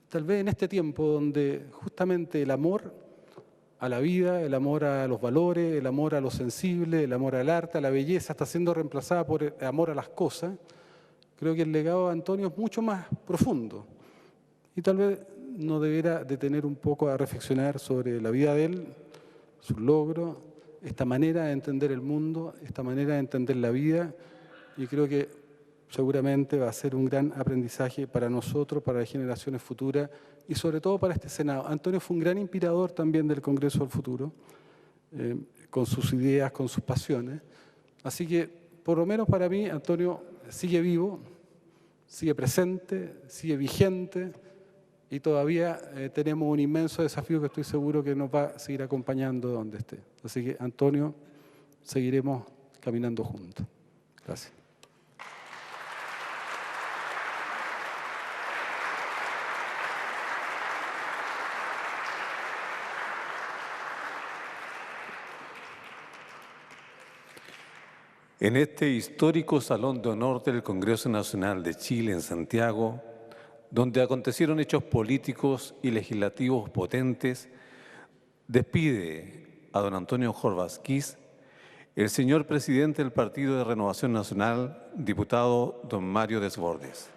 tal vez en este tiempo donde justamente el amor a la vida, el amor a los valores, el amor a lo sensible, el amor al arte, a la belleza, está siendo reemplazada por el amor a las cosas, creo que el legado de Antonio es mucho más profundo. Y tal vez nos debiera detener un poco a reflexionar sobre la vida de él, sus logros, esta manera de entender el mundo, esta manera de entender la vida, y creo que seguramente va a ser un gran aprendizaje para nosotros, para las generaciones futuras y sobre todo para este Senado. Antonio fue un gran inspirador también del Congreso del Futuro, con sus ideas, con sus pasiones. Así que, por lo menos para mí, Antonio sigue vivo, sigue presente, sigue vigente y todavía tenemos un inmenso desafío que estoy seguro que nos va a seguir acompañando donde esté. Así que, Antonio, seguiremos caminando juntos. Gracias. En este histórico Salón de Honor del Congreso Nacional de Chile en Santiago, donde acontecieron hechos políticos y legislativos potentes, despide a don Antonio Jordás Kiss el señor presidente del Partido de Renovación Nacional, diputado don Mario Desbordes.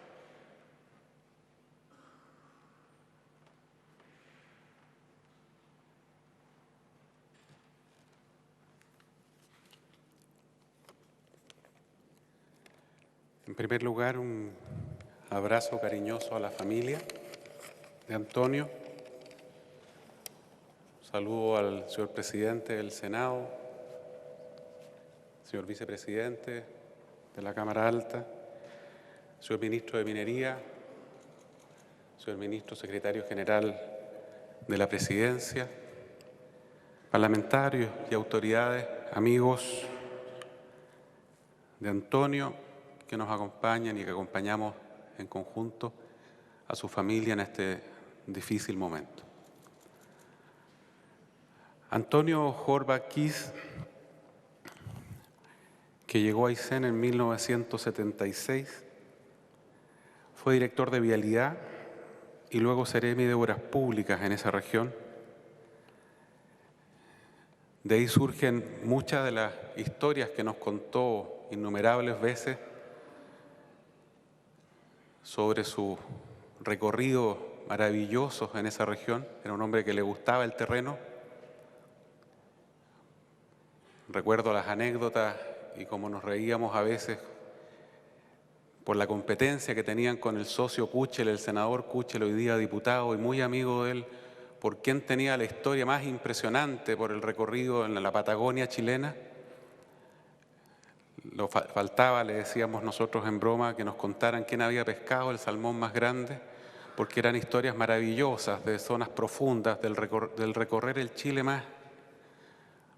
En primer lugar, un abrazo cariñoso a la familia de Antonio. Saludo al señor presidente del Senado, señor vicepresidente de la Cámara Alta, señor ministro de Minería, señor ministro secretario general de la Presidencia, parlamentarios y autoridades, amigos de Antonio, que nos acompañan y que acompañamos en conjunto a su familia en este difícil momento. Antonio Jordás Kiss, que llegó a Aysén en 1976, fue director de Vialidad y luego seremi de Obras Públicas en esa región. De ahí surgen muchas de las historias que nos contó innumerables veces sobre su recorrido maravilloso en esa región. Era un hombre que le gustaba el terreno. Recuerdo las anécdotas y cómo nos reíamos a veces por la competencia que tenían con el socio Kuchel, el senador Kuchel, hoy día diputado y muy amigo de él, por quién tenía la historia más impresionante por el recorrido en la Patagonia chilena. Faltaba, le decíamos nosotros en broma, que nos contaran quién había pescado el salmón más grande, porque eran historias maravillosas de zonas profundas, del recorrer el Chile más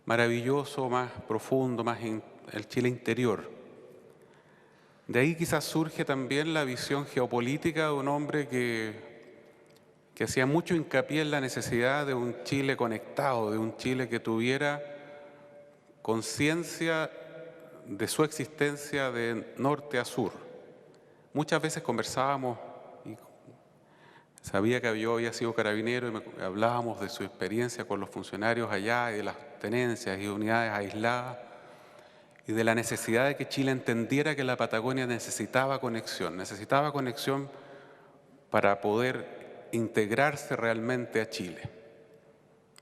maravilloso, más profundo, el Chile interior. De ahí quizás surge también la visión geopolítica de un hombre que hacía mucho hincapié en la necesidad de un Chile conectado, de un Chile que tuviera conciencia de su existencia de norte a sur. Muchas veces conversábamos y sabía que yo había sido carabinero y hablábamos de su experiencia con los funcionarios allá y de las tenencias y unidades aisladas y de la necesidad de que Chile entendiera que la Patagonia necesitaba conexión para poder integrarse realmente a Chile.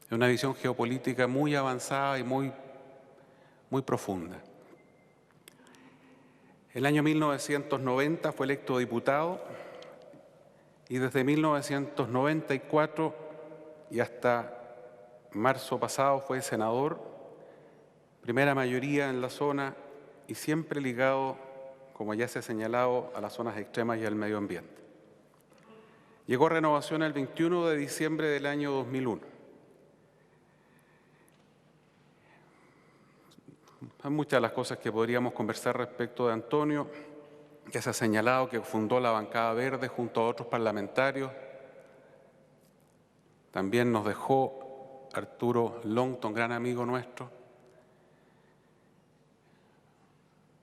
Es una visión geopolítica muy avanzada y muy profunda. El año 1990 fue electo diputado y desde 1994 y hasta marzo pasado fue senador, primera mayoría en la zona y siempre ligado, como ya se ha señalado, a las zonas extremas y al medio ambiente. Llegó a Renovación el 21 de diciembre del año 2001. Hay muchas de las cosas que podríamos conversar respecto de Antonio, que se ha señalado que fundó la Bancada Verde junto a otros parlamentarios. También nos dejó Arturo Longton, gran amigo nuestro.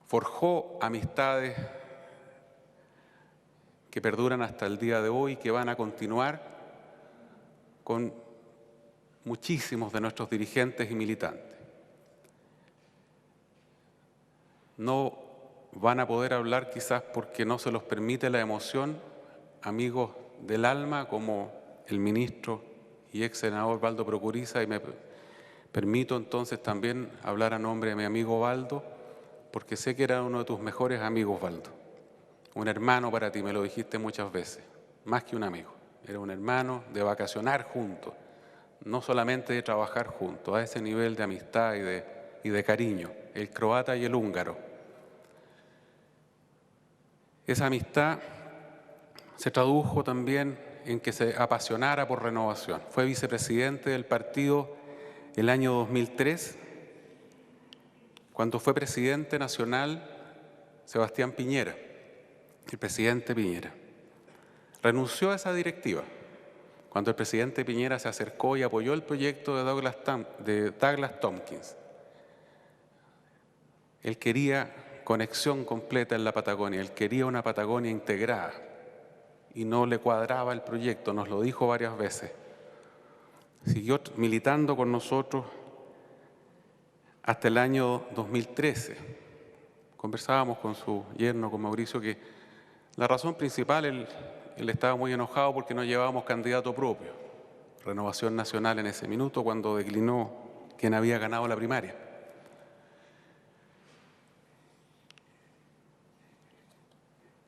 Forjó amistades que perduran hasta el día de hoy, que van a continuar con muchísimos de nuestros dirigentes y militantes. No van a poder hablar quizás porque no se los permite la emoción, amigos del alma como el ministro y ex senador Waldo Procuriza, y Permito entonces también hablar a nombre de mi amigo Baldo, porque sé que era uno de tus mejores amigos, Baldo. Un hermano para ti, me lo dijiste muchas veces, más que un amigo. Era un hermano de vacacionar juntos, no solamente de trabajar juntos, a ese nivel de amistad y de cariño, el croata y el húngaro. Esa amistad se tradujo también en que se apasionara por Renovación. Fue vicepresidente del partido el año 2003, cuando fue presidente nacional Sebastián Piñera, el presidente Piñera. Renunció a esa directiva cuando el presidente Piñera se acercó y apoyó el proyecto de Douglas Tompkins. Él quería conexión completa en la Patagonia, él quería una Patagonia integrada y no le cuadraba el proyecto, nos lo dijo varias veces. Siguió militando con nosotros hasta el año 2013. Conversábamos con su yerno, con Mauricio, que la razón principal, él estaba muy enojado porque no llevábamos candidato propio. Renovación Nacional en ese minuto, cuando declinó quien había ganado la primaria.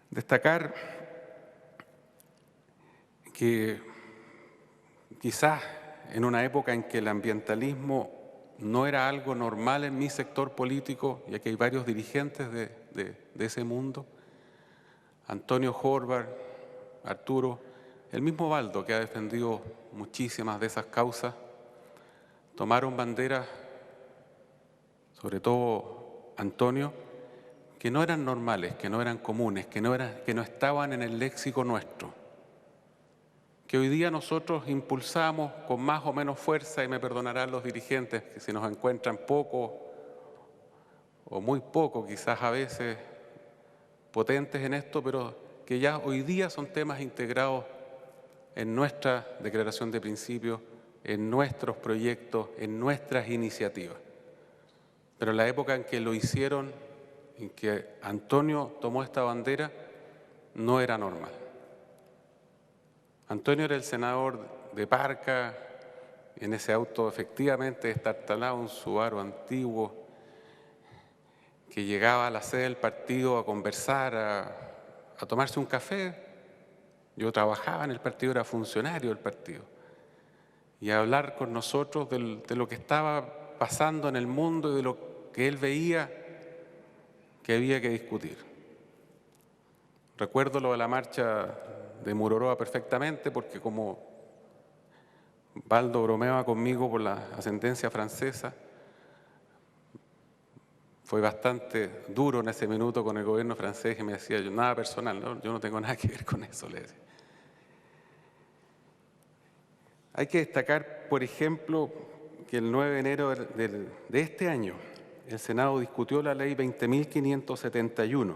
Destacar que quizás en una época en que el ambientalismo no era algo normal en mi sector político, ya que hay varios dirigentes de ese mundo, Antonio Horvath, Arturo, el mismo Baldo, que ha defendido muchísimas de esas causas, tomaron banderas, sobre todo Antonio, que no eran normales, que no eran comunes, que no estaban en el léxico nuestro, que hoy día nosotros impulsamos con más o menos fuerza, y me perdonarán los dirigentes que si nos encuentran poco o muy poco, quizás a veces potentes en esto, pero que ya hoy día son temas integrados en nuestra declaración de principios, en nuestros proyectos, en nuestras iniciativas. Pero en la época en que lo hicieron, en que Antonio tomó esta bandera, no era normal. Antonio era el senador de Parca, en ese auto efectivamente destartalado, un Subaru antiguo, que llegaba a la sede del partido a conversar, a tomarse un café. Yo trabajaba en el partido, era funcionario del partido, y a hablar con nosotros de lo que estaba pasando en el mundo y de lo que él veía que había que discutir. Recuerdo lo de la marcha de Mururoa perfectamente, porque como Baldo bromeaba conmigo por la ascendencia francesa, fue bastante duro en ese minuto con el gobierno francés y me decía, yo nada personal, ¿no? Yo no tengo nada que ver con eso, le decía. Hay que destacar, por ejemplo, que el 9 de enero de este año, el Senado discutió la Ley 20.571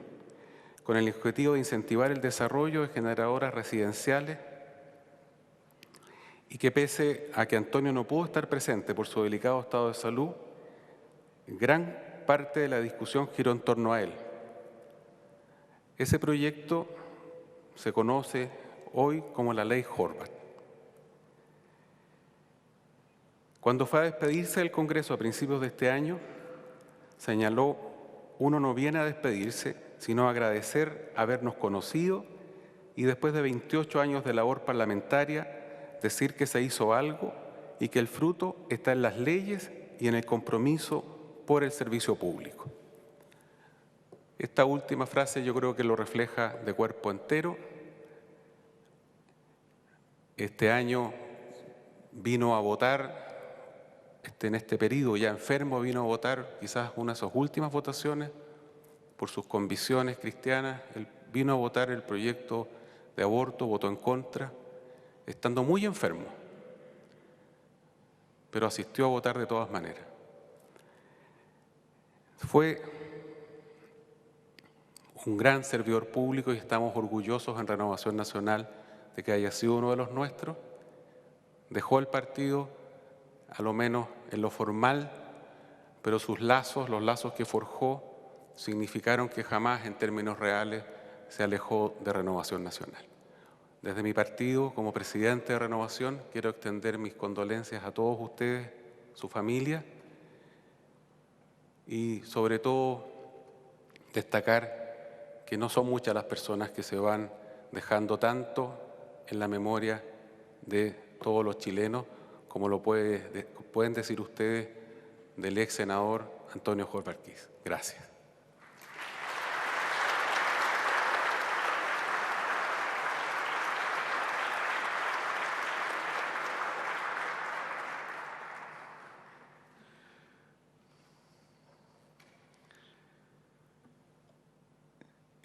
con el objetivo de incentivar el desarrollo de generadoras residenciales, y que pese a que Antonio no pudo estar presente por su delicado estado de salud, gran parte de la discusión giró en torno a él. Ese proyecto se conoce hoy como la Ley Horvath. Cuando fue a despedirse del Congreso a principios de este año, señaló: uno no viene a despedirse, sino a agradecer habernos conocido y después de 28 años de labor parlamentaria, decir que se hizo algo y que el fruto está en las leyes y en el compromiso por el servicio público. Esta última frase yo creo que lo refleja de cuerpo entero. Este año vino a votar, en este periodo ya enfermo, vino a votar quizás una de sus últimas votaciones por sus convicciones cristianas. Él vino a votar el proyecto de aborto, votó en contra, estando muy enfermo, pero asistió a votar de todas maneras. Fue un gran servidor público y estamos orgullosos en Renovación Nacional de que haya sido uno de los nuestros. Dejó el partido, a lo menos en lo formal, pero sus lazos, los lazos que forjó, significaron que jamás en términos reales se alejó de Renovación Nacional. Desde mi partido, como presidente de Renovación, quiero extender mis condolencias a todos ustedes su familia y sobre todo destacar que no son muchas las personas que se van dejando tanto en la memoria de todos los chilenos como lo pueden decir ustedes del ex senador Antonio Horvatquís. Gracias.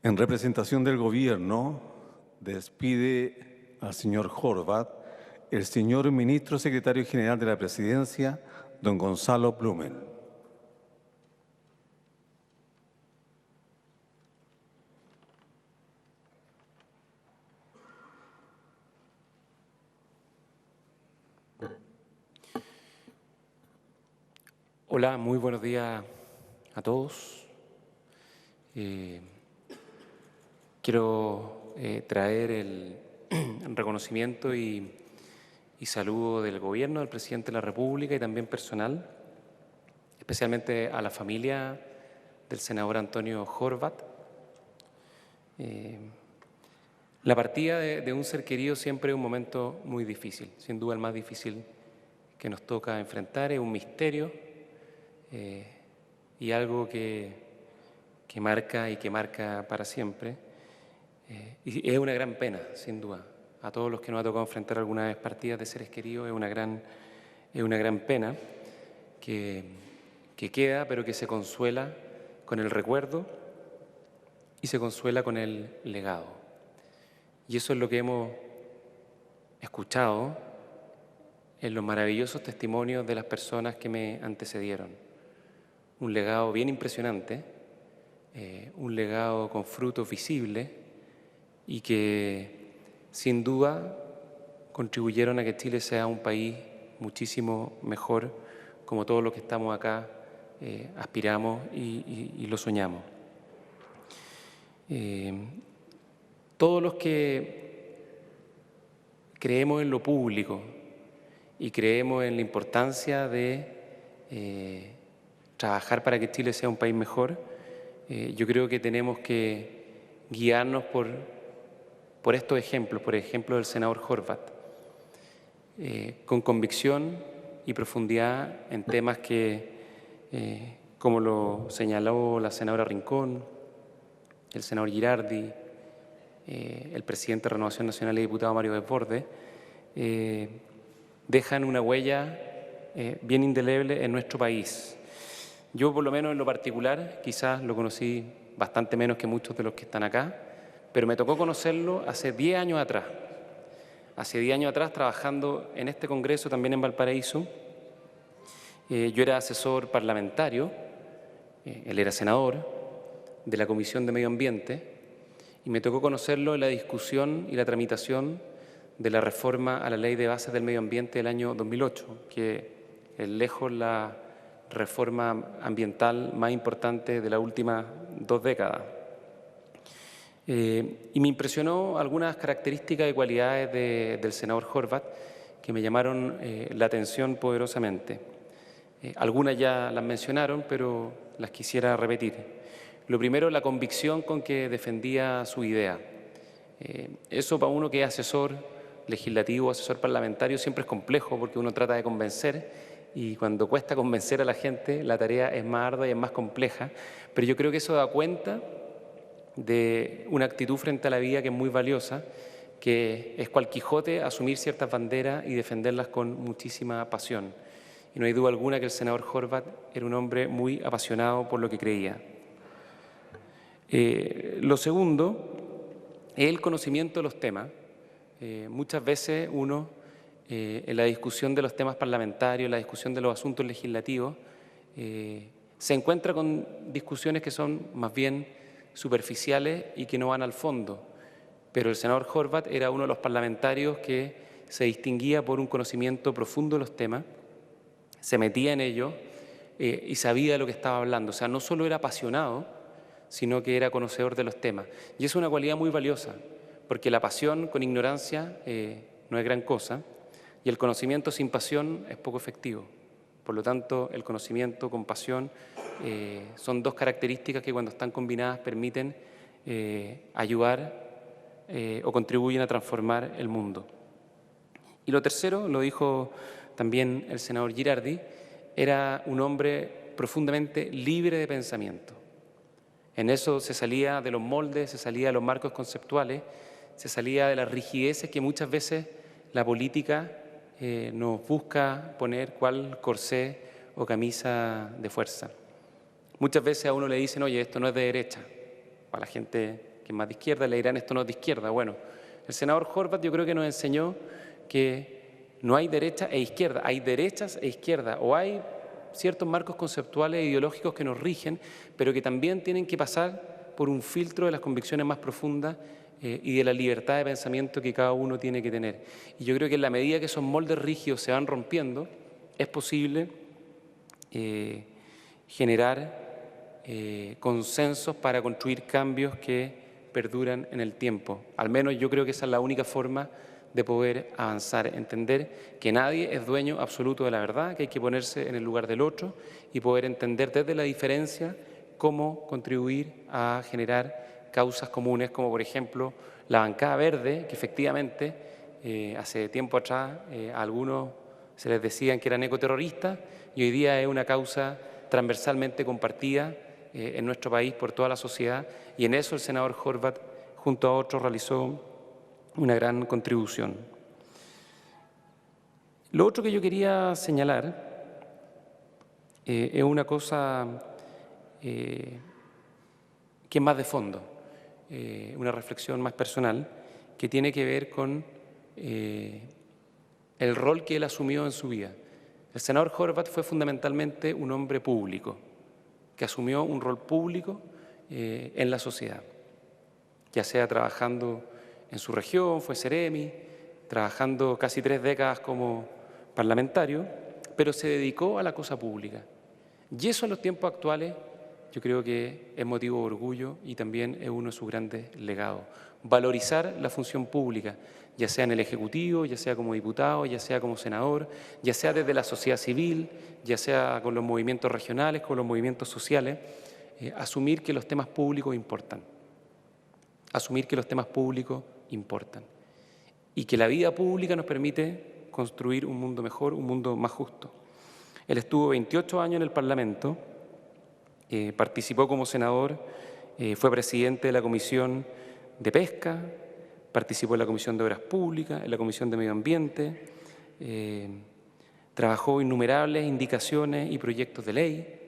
En representación del Gobierno, despide al señor Horvat el señor Ministro Secretario General de la Presidencia, don Gonzalo Blumen. Hola, muy buenos días a todos. Quiero traer el reconocimiento y saludo del Gobierno, del Presidente de la República y también personal, especialmente a la familia del senador Antonio Horvat. La partida de un ser querido siempre es un momento muy difícil, sin duda el más difícil que nos toca enfrentar, es un misterio y algo que marca para siempre. Y es una gran pena, sin duda. A todos los que nos ha tocado enfrentar alguna vez partidas de seres queridos, es una gran pena que queda, pero que se consuela con el recuerdo y se consuela con el legado. Y eso es lo que hemos escuchado en los maravillosos testimonios de las personas que me antecedieron. Un legado bien impresionante, un legado con frutos visibles y que sin duda contribuyeron a que Chile sea un país muchísimo mejor, como todos los que estamos acá aspiramos y lo soñamos. Todos los que creemos en lo público y creemos en la importancia de trabajar para que Chile sea un país mejor, yo creo que tenemos que guiarnos por estos ejemplos, por ejemplo del senador Horvat, con convicción y profundidad en temas que, como lo señaló la senadora Rincón, el senador Girardi, el presidente de Renovación Nacional y diputado Mario Desbordes, dejan una huella bien indeleble en nuestro país. Yo, por lo menos en lo particular, quizás lo conocí bastante menos que muchos de los que están acá, pero me tocó conocerlo hace 10 años atrás. Hace 10 años atrás, trabajando en este Congreso, también en Valparaíso, yo era asesor parlamentario, él era senador de la Comisión de Medio Ambiente, y me tocó conocerlo en la discusión y la tramitación de la reforma a la Ley de Bases del Medio Ambiente del año 2008, que es lejos la reforma ambiental más importante de las últimas 2 décadas. Y me impresionó algunas características y cualidades del senador Horvat que me llamaron la atención poderosamente. Algunas ya las mencionaron, pero las quisiera repetir. Lo primero, la convicción con que defendía su idea. Eso para uno que es asesor legislativo, asesor parlamentario, siempre es complejo porque uno trata de convencer y cuando cuesta convencer a la gente, la tarea es más ardua y es más compleja, pero yo creo que eso da cuenta de una actitud frente a la vida que es muy valiosa, que es cual Quijote asumir ciertas banderas y defenderlas con muchísima pasión. Y no hay duda alguna que el senador Horvat era un hombre muy apasionado por lo que creía. Lo segundo es el conocimiento de los temas. Muchas veces uno, en la discusión de los temas parlamentarios, en la discusión de los asuntos legislativos, se encuentra con discusiones que son más bien superficiales y que no van al fondo. Pero el senador Horvat era uno de los parlamentarios que se distinguía por un conocimiento profundo de los temas, se metía en ellos y sabía de lo que estaba hablando. O sea, no solo era apasionado, sino que era conocedor de los temas. Y es una cualidad muy valiosa, porque la pasión con ignorancia no es gran cosa, y el conocimiento sin pasión es poco efectivo. Por lo tanto, el conocimiento con pasión son dos características que cuando están combinadas permiten ayudar o contribuyen a transformar el mundo. Y lo tercero, lo dijo también el senador Girardi, era un hombre profundamente libre de pensamiento. En eso se salía de los moldes, se salía de los marcos conceptuales, se salía de las rigideces que muchas veces la política nos busca poner cual corsé o camisa de fuerza. Muchas veces a uno le dicen, oye, esto no es de derecha. Para la gente que es más de izquierda le dirán, esto no es de izquierda. Bueno, el senador Horvath yo creo que nos enseñó que no hay derecha e izquierda, hay derechas e izquierdas, o hay ciertos marcos conceptuales e ideológicos que nos rigen, pero que también tienen que pasar por un filtro de las convicciones más profundas y de la libertad de pensamiento que cada uno tiene que tener. Y yo creo que en la medida que esos moldes rígidos se van rompiendo, es posible generar consensos para construir cambios que perduran en el tiempo. Al menos yo creo que esa es la única forma de poder avanzar, entender que nadie es dueño absoluto de la verdad, que hay que ponerse en el lugar del otro y poder entender desde la diferencia cómo contribuir a generar causas comunes, como por ejemplo la bancada verde, que efectivamente hace tiempo atrás a algunos se les decían que eran ecoterroristas y hoy día es una causa transversalmente compartida en nuestro país por toda la sociedad, y en eso el senador Horvath junto a otros realizó una gran contribución. Lo otro que yo quería señalar es una cosa que es más de fondo, una reflexión más personal que tiene que ver con el rol que él asumió en su vida. El senador Horvath fue fundamentalmente un hombre público, que asumió un rol público en la sociedad, ya sea trabajando en su región, fue Seremi, trabajando casi 3 décadas como parlamentario, pero se dedicó a la cosa pública. Y eso en los tiempos actuales yo creo que es motivo de orgullo y también es uno de sus grandes legados. Valorizar la función pública, ya sea en el Ejecutivo, ya sea como diputado, ya sea como senador, ya sea desde la sociedad civil, ya sea con los movimientos regionales, con los movimientos sociales, asumir que los temas públicos importan. Asumir que los temas públicos importan y que la vida pública nos permite construir un mundo mejor, un mundo más justo. Él estuvo 28 años en el Parlamento, participó como senador, fue presidente de la Comisión de Pesca, participó en la Comisión de Obras Públicas, en la Comisión de Medio Ambiente, trabajó innumerables indicaciones y proyectos de ley.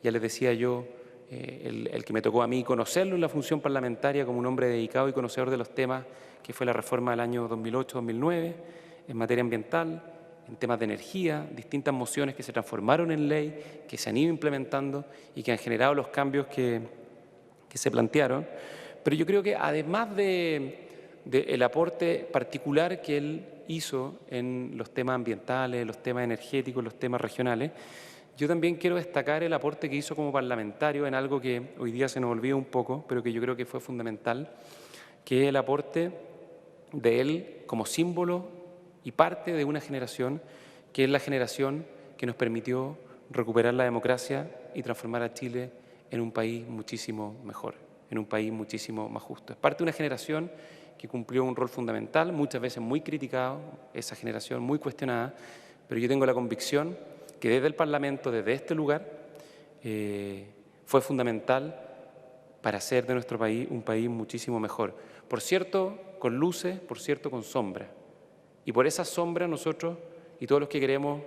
Ya les decía yo, el que me tocó a mí conocerlo en la función parlamentaria como un hombre dedicado y conocedor de los temas que fue la reforma del año 2008-2009 en materia ambiental, en temas de energía, distintas mociones que se transformaron en ley, que se han ido implementando y que han generado los cambios que se plantearon. Pero yo creo que además del aporte particular que él hizo en los temas ambientales, los temas energéticos, los temas regionales, yo también quiero destacar el aporte que hizo como parlamentario en algo que hoy día se nos olvida un poco, pero que yo creo que fue fundamental, que es el aporte de él como símbolo y parte de una generación que es la generación que nos permitió recuperar la democracia y transformar a Chile en un país muchísimo mejor, en un país muchísimo más justo. Es parte de una generación que cumplió un rol fundamental, muchas veces muy criticado, esa generación muy cuestionada, pero yo tengo la convicción que desde el Parlamento, desde este lugar, fue fundamental para hacer de nuestro país un país muchísimo mejor. Por cierto, con luces, por cierto, con sombras. Y por esas sombras nosotros y todos los que queremos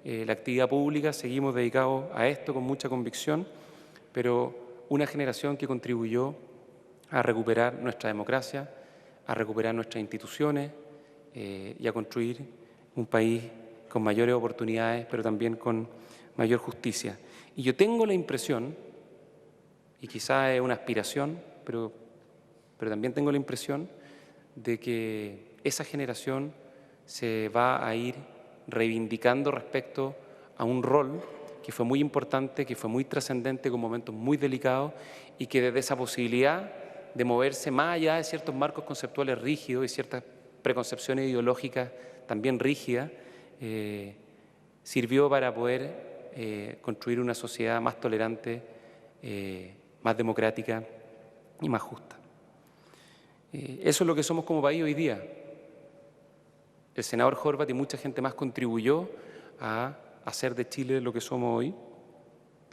la actividad pública seguimos dedicados a esto con mucha convicción, pero una generación que contribuyó a recuperar nuestra democracia, a recuperar nuestras instituciones y a construir un país con mayores oportunidades, pero también con mayor justicia. Y yo tengo la impresión, y quizá es una aspiración, pero también tengo la impresión de que esa generación se va a ir reivindicando respecto a un rol que fue muy importante, que fue muy trascendente, con momentos muy delicados, y que desde esa posibilidad de moverse más allá de ciertos marcos conceptuales rígidos y ciertas preconcepciones ideológicas también rígidas, sirvió para poder construir una sociedad más tolerante, más democrática y más justa. Eso es lo que somos como país hoy día. El senador Horvat y mucha gente más contribuyó a hacer de Chile lo que somos hoy,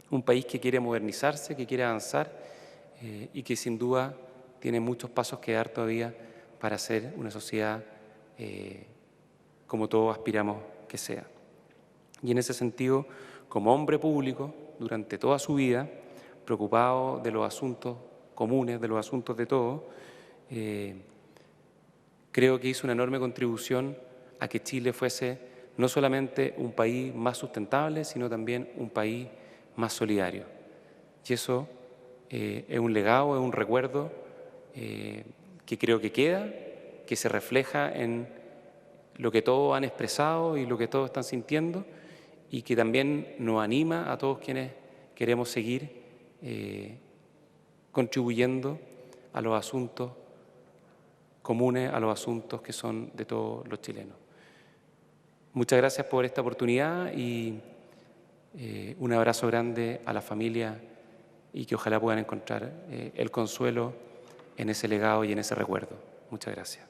un país que quiere modernizarse, que quiere avanzar y que sin duda tiene muchos pasos que dar todavía para ser una sociedad como todos aspiramos que sea. Y en ese sentido, como hombre público, durante toda su vida, preocupado de los asuntos comunes, de los asuntos de todos, creo que hizo una enorme contribución a que Chile fuese no solamente un país más sustentable, sino también un país más solidario. Y eso es un legado, es un recuerdo que creo que queda, que se refleja en lo que todos han expresado y lo que todos están sintiendo, y que también nos anima a todos quienes queremos seguir contribuyendo a los asuntos comunes, a los asuntos que son de todos los chilenos. Muchas gracias por esta oportunidad y un abrazo grande a la familia y que ojalá puedan encontrar el consuelo en ese legado y en ese recuerdo. Muchas gracias.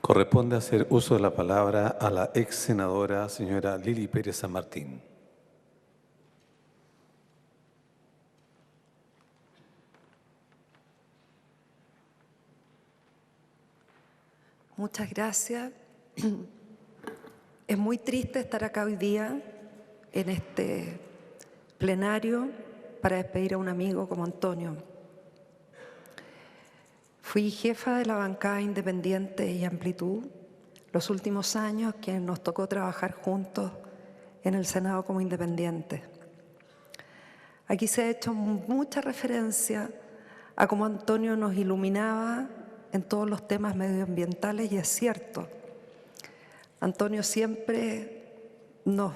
Corresponde hacer uso de la palabra a la ex senadora señora Lili Pérez San Martín. Muchas gracias. Es muy triste estar acá hoy día en este plenario para despedir a un amigo como Antonio. Fui jefa de la bancada Independiente y Amplitud los últimos años que nos tocó trabajar juntos en el Senado como independientes. Aquí se ha hecho mucha referencia a cómo Antonio nos iluminaba en todos los temas medioambientales y es cierto. Antonio siempre nos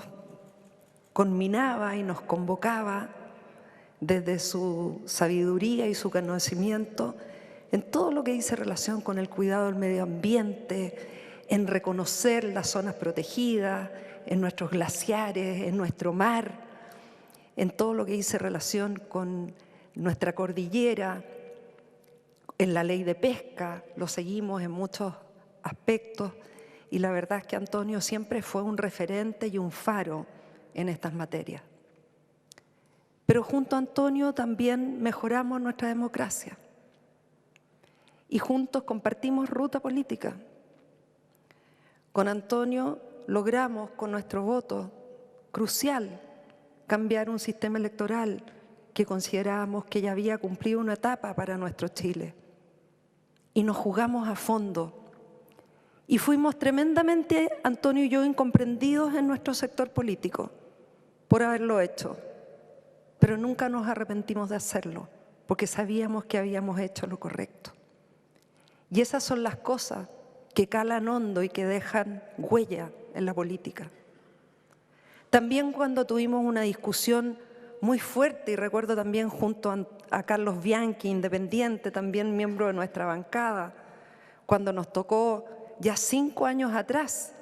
conminaba y nos convocaba desde su sabiduría y su conocimiento en todo lo que dice relación con el cuidado del medio ambiente, en reconocer las zonas protegidas, en nuestros glaciares, en nuestro mar, en todo lo que dice relación con nuestra cordillera, en la ley de pesca, lo seguimos en muchos aspectos y la verdad es que Antonio siempre fue un referente y un faro en estas materias. Pero junto a Antonio también mejoramos nuestra democracia. Y juntos compartimos ruta política. Con Antonio logramos con nuestro voto crucial cambiar un sistema electoral que considerábamos que ya había cumplido una etapa para nuestro Chile. Y nos jugamos a fondo. Y fuimos tremendamente, Antonio y yo, incomprendidos en nuestro sector político por haberlo hecho. Pero nunca nos arrepentimos de hacerlo, porque sabíamos que habíamos hecho lo correcto. Y esas son las cosas que calan hondo y que dejan huella en la política. También cuando tuvimos una discusión muy fuerte, y recuerdo también junto a Carlos Bianchi, independiente, también miembro de nuestra bancada, cuando nos tocó ya 5 años atrás,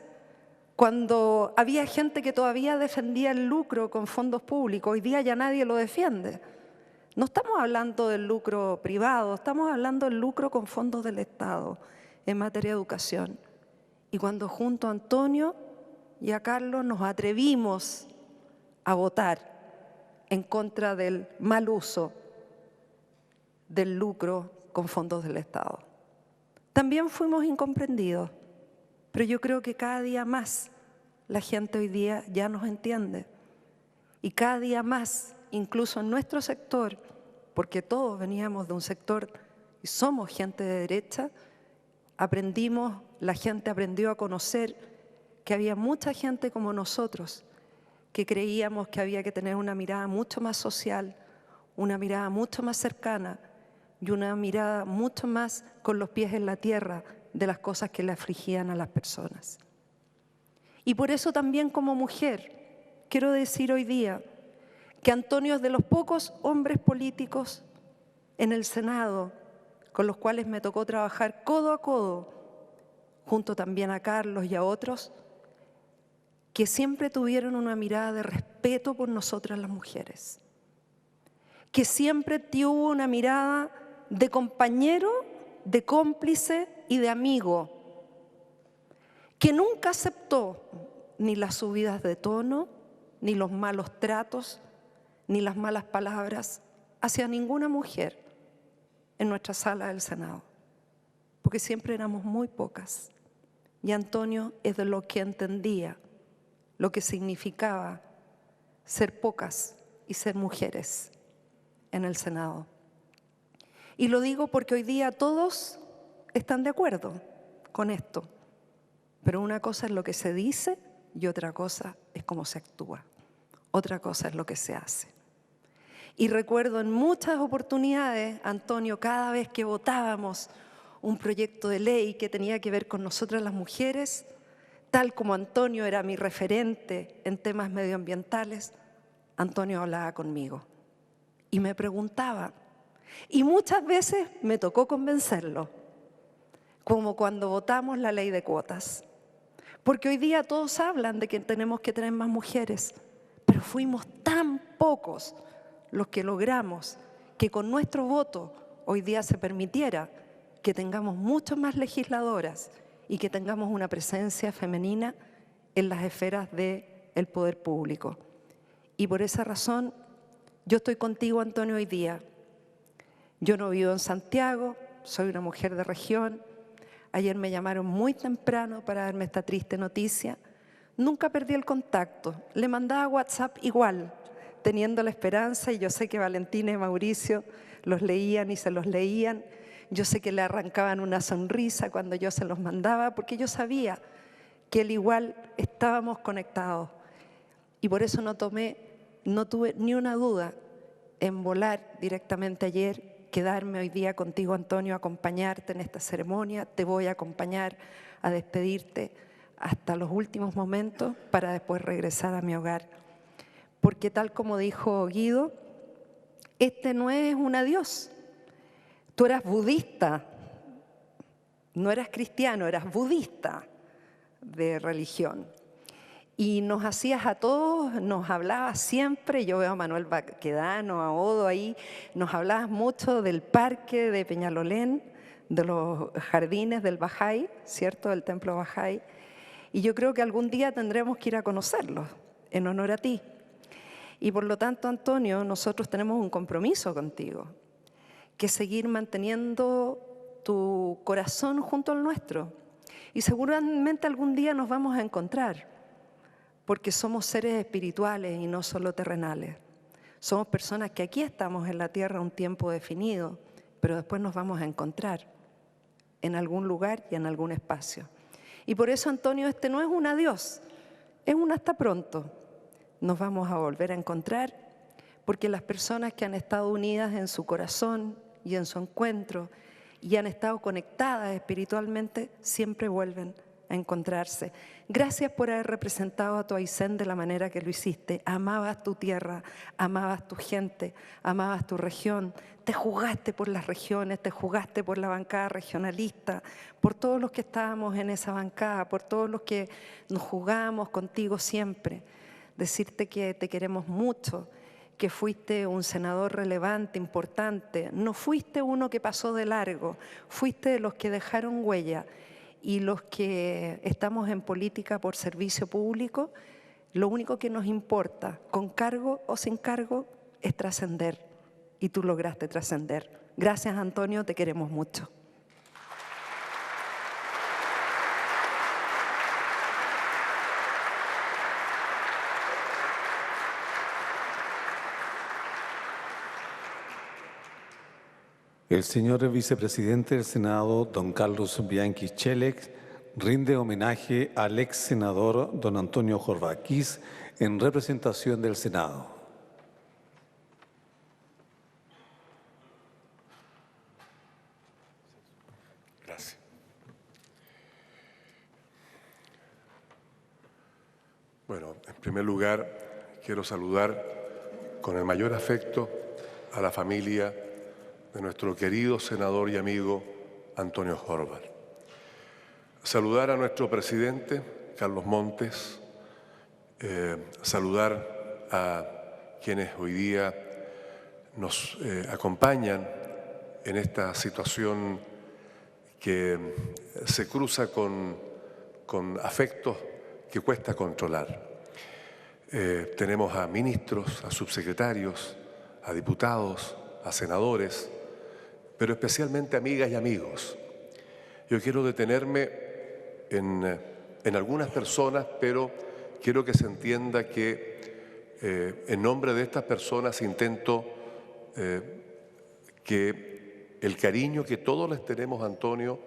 cuando había gente que todavía defendía el lucro con fondos públicos, hoy día ya nadie lo defiende. No estamos hablando del lucro privado, estamos hablando del lucro con fondos del Estado en materia de educación. Y cuando junto a Antonio y a Carlos nos atrevimos a votar en contra del mal uso del lucro con fondos del Estado. También fuimos incomprendidos, pero yo creo que cada día más la gente hoy día ya nos entiende. Y cada día más, incluso en nuestro sector, porque todos veníamos de un sector y somos gente de derecha, aprendimos, la gente aprendió a conocer que había mucha gente como nosotros que creíamos que había que tener una mirada mucho más social, una mirada mucho más cercana y una mirada mucho más con los pies en la tierra de las cosas que le afligían a las personas. Y por eso también como mujer quiero decir hoy día que Antonio es de los pocos hombres políticos en el Senado con los cuales me tocó trabajar codo a codo, junto también a Carlos y a otros, que siempre tuvieron una mirada de respeto por nosotras las mujeres, que siempre tuvo una mirada de compañero, de cómplice y de amigo, que nunca aceptó ni las subidas de tono, ni los malos tratos, ni las malas palabras hacia ninguna mujer en nuestra sala del Senado, porque siempre éramos muy pocas. Y Antonio es de lo que entendía lo que significaba ser pocas y ser mujeres en el Senado. Y lo digo porque hoy día todos están de acuerdo con esto, pero una cosa es lo que se dice y otra cosa es cómo se actúa, otra cosa es lo que se hace. Y recuerdo en muchas oportunidades, Antonio, cada vez que votábamos un proyecto de ley que tenía que ver con nosotras las mujeres, tal como Antonio era mi referente en temas medioambientales, Antonio hablaba conmigo y me preguntaba. Y muchas veces me tocó convencerlo, como cuando votamos la ley de cuotas. Porque hoy día todos hablan de que tenemos que tener más mujeres, pero fuimos tan pocos los que logramos que con nuestro voto hoy día se permitiera que tengamos mucho más legisladoras y que tengamos una presencia femenina en las esferas del poder público. Y por esa razón, yo estoy contigo, Antonio, hoy día. Yo no vivo en Santiago, soy una mujer de región. Ayer me llamaron muy temprano para darme esta triste noticia. Nunca perdí el contacto, le mandaba WhatsApp igual, teniendo la esperanza, y yo sé que Valentina y Mauricio los leían y se los leían. Yo sé que le arrancaban una sonrisa cuando yo se los mandaba, porque yo sabía que al igual estábamos conectados. Y por eso no tuve ni una duda en volar directamente ayer, quedarme hoy día contigo, Antonio, acompañarte en esta ceremonia. Te voy a acompañar a despedirte hasta los últimos momentos para después regresar a mi hogar. Porque tal como dijo Guido, este no es un adiós. Tú eras budista, no eras cristiano, eras budista de religión. Y nos hacías a todos, nos hablabas siempre, yo veo a Manuel Baquedano, a Odo ahí, nos hablabas mucho del parque de Peñalolén, de los jardines del Bajay, ¿cierto?, del templo Bajay. Y yo creo que algún día tendremos que ir a conocerlos en honor a ti. Y por lo tanto, Antonio, nosotros tenemos un compromiso contigo, que es seguir manteniendo tu corazón junto al nuestro. Y seguramente algún día nos vamos a encontrar, porque somos seres espirituales y no solo terrenales. Somos personas que aquí estamos en la tierra un tiempo definido, pero después nos vamos a encontrar en algún lugar y en algún espacio. Y por eso, Antonio, este no es un adiós, es un hasta pronto. Nos vamos a volver a encontrar, porque las personas que han estado unidas en su corazón y en su encuentro y han estado conectadas espiritualmente siempre vuelven a encontrarse. Gracias por haber representado a tu Aysén de la manera que lo hiciste. Amabas tu tierra, amabas tu gente, amabas tu región. Te jugaste por las regiones, te jugaste por la bancada regionalista, por todos los que estábamos en esa bancada, por todos los que nos jugamos contigo siempre. Decirte que te queremos mucho, que fuiste un senador relevante, importante. No fuiste uno que pasó de largo, fuiste de los que dejaron huella. Y los que estamos en política por servicio público, lo único que nos importa, con cargo o sin cargo, es trascender. Y tú lograste trascender. Gracias, Antonio, te queremos mucho. El señor vicepresidente del Senado, don Carlos Bianchi Chelek, rinde homenaje al ex senador don Antonio Jorbaquís en representación del Senado. Gracias. Bueno, en primer lugar, quiero saludar con el mayor afecto a la familia de nuestro querido senador y amigo Antonio Horvath. Saludar a nuestro presidente, Carlos Montes, saludar a quienes hoy día nos acompañan en esta situación que se cruza con afectos que cuesta controlar. Tenemos a ministros, a subsecretarios, a diputados, a senadores, pero especialmente amigas y amigos. Yo quiero detenerme en algunas personas, pero quiero que se entienda que en nombre de estas personas intento que el cariño que todos les tenemos a Antonio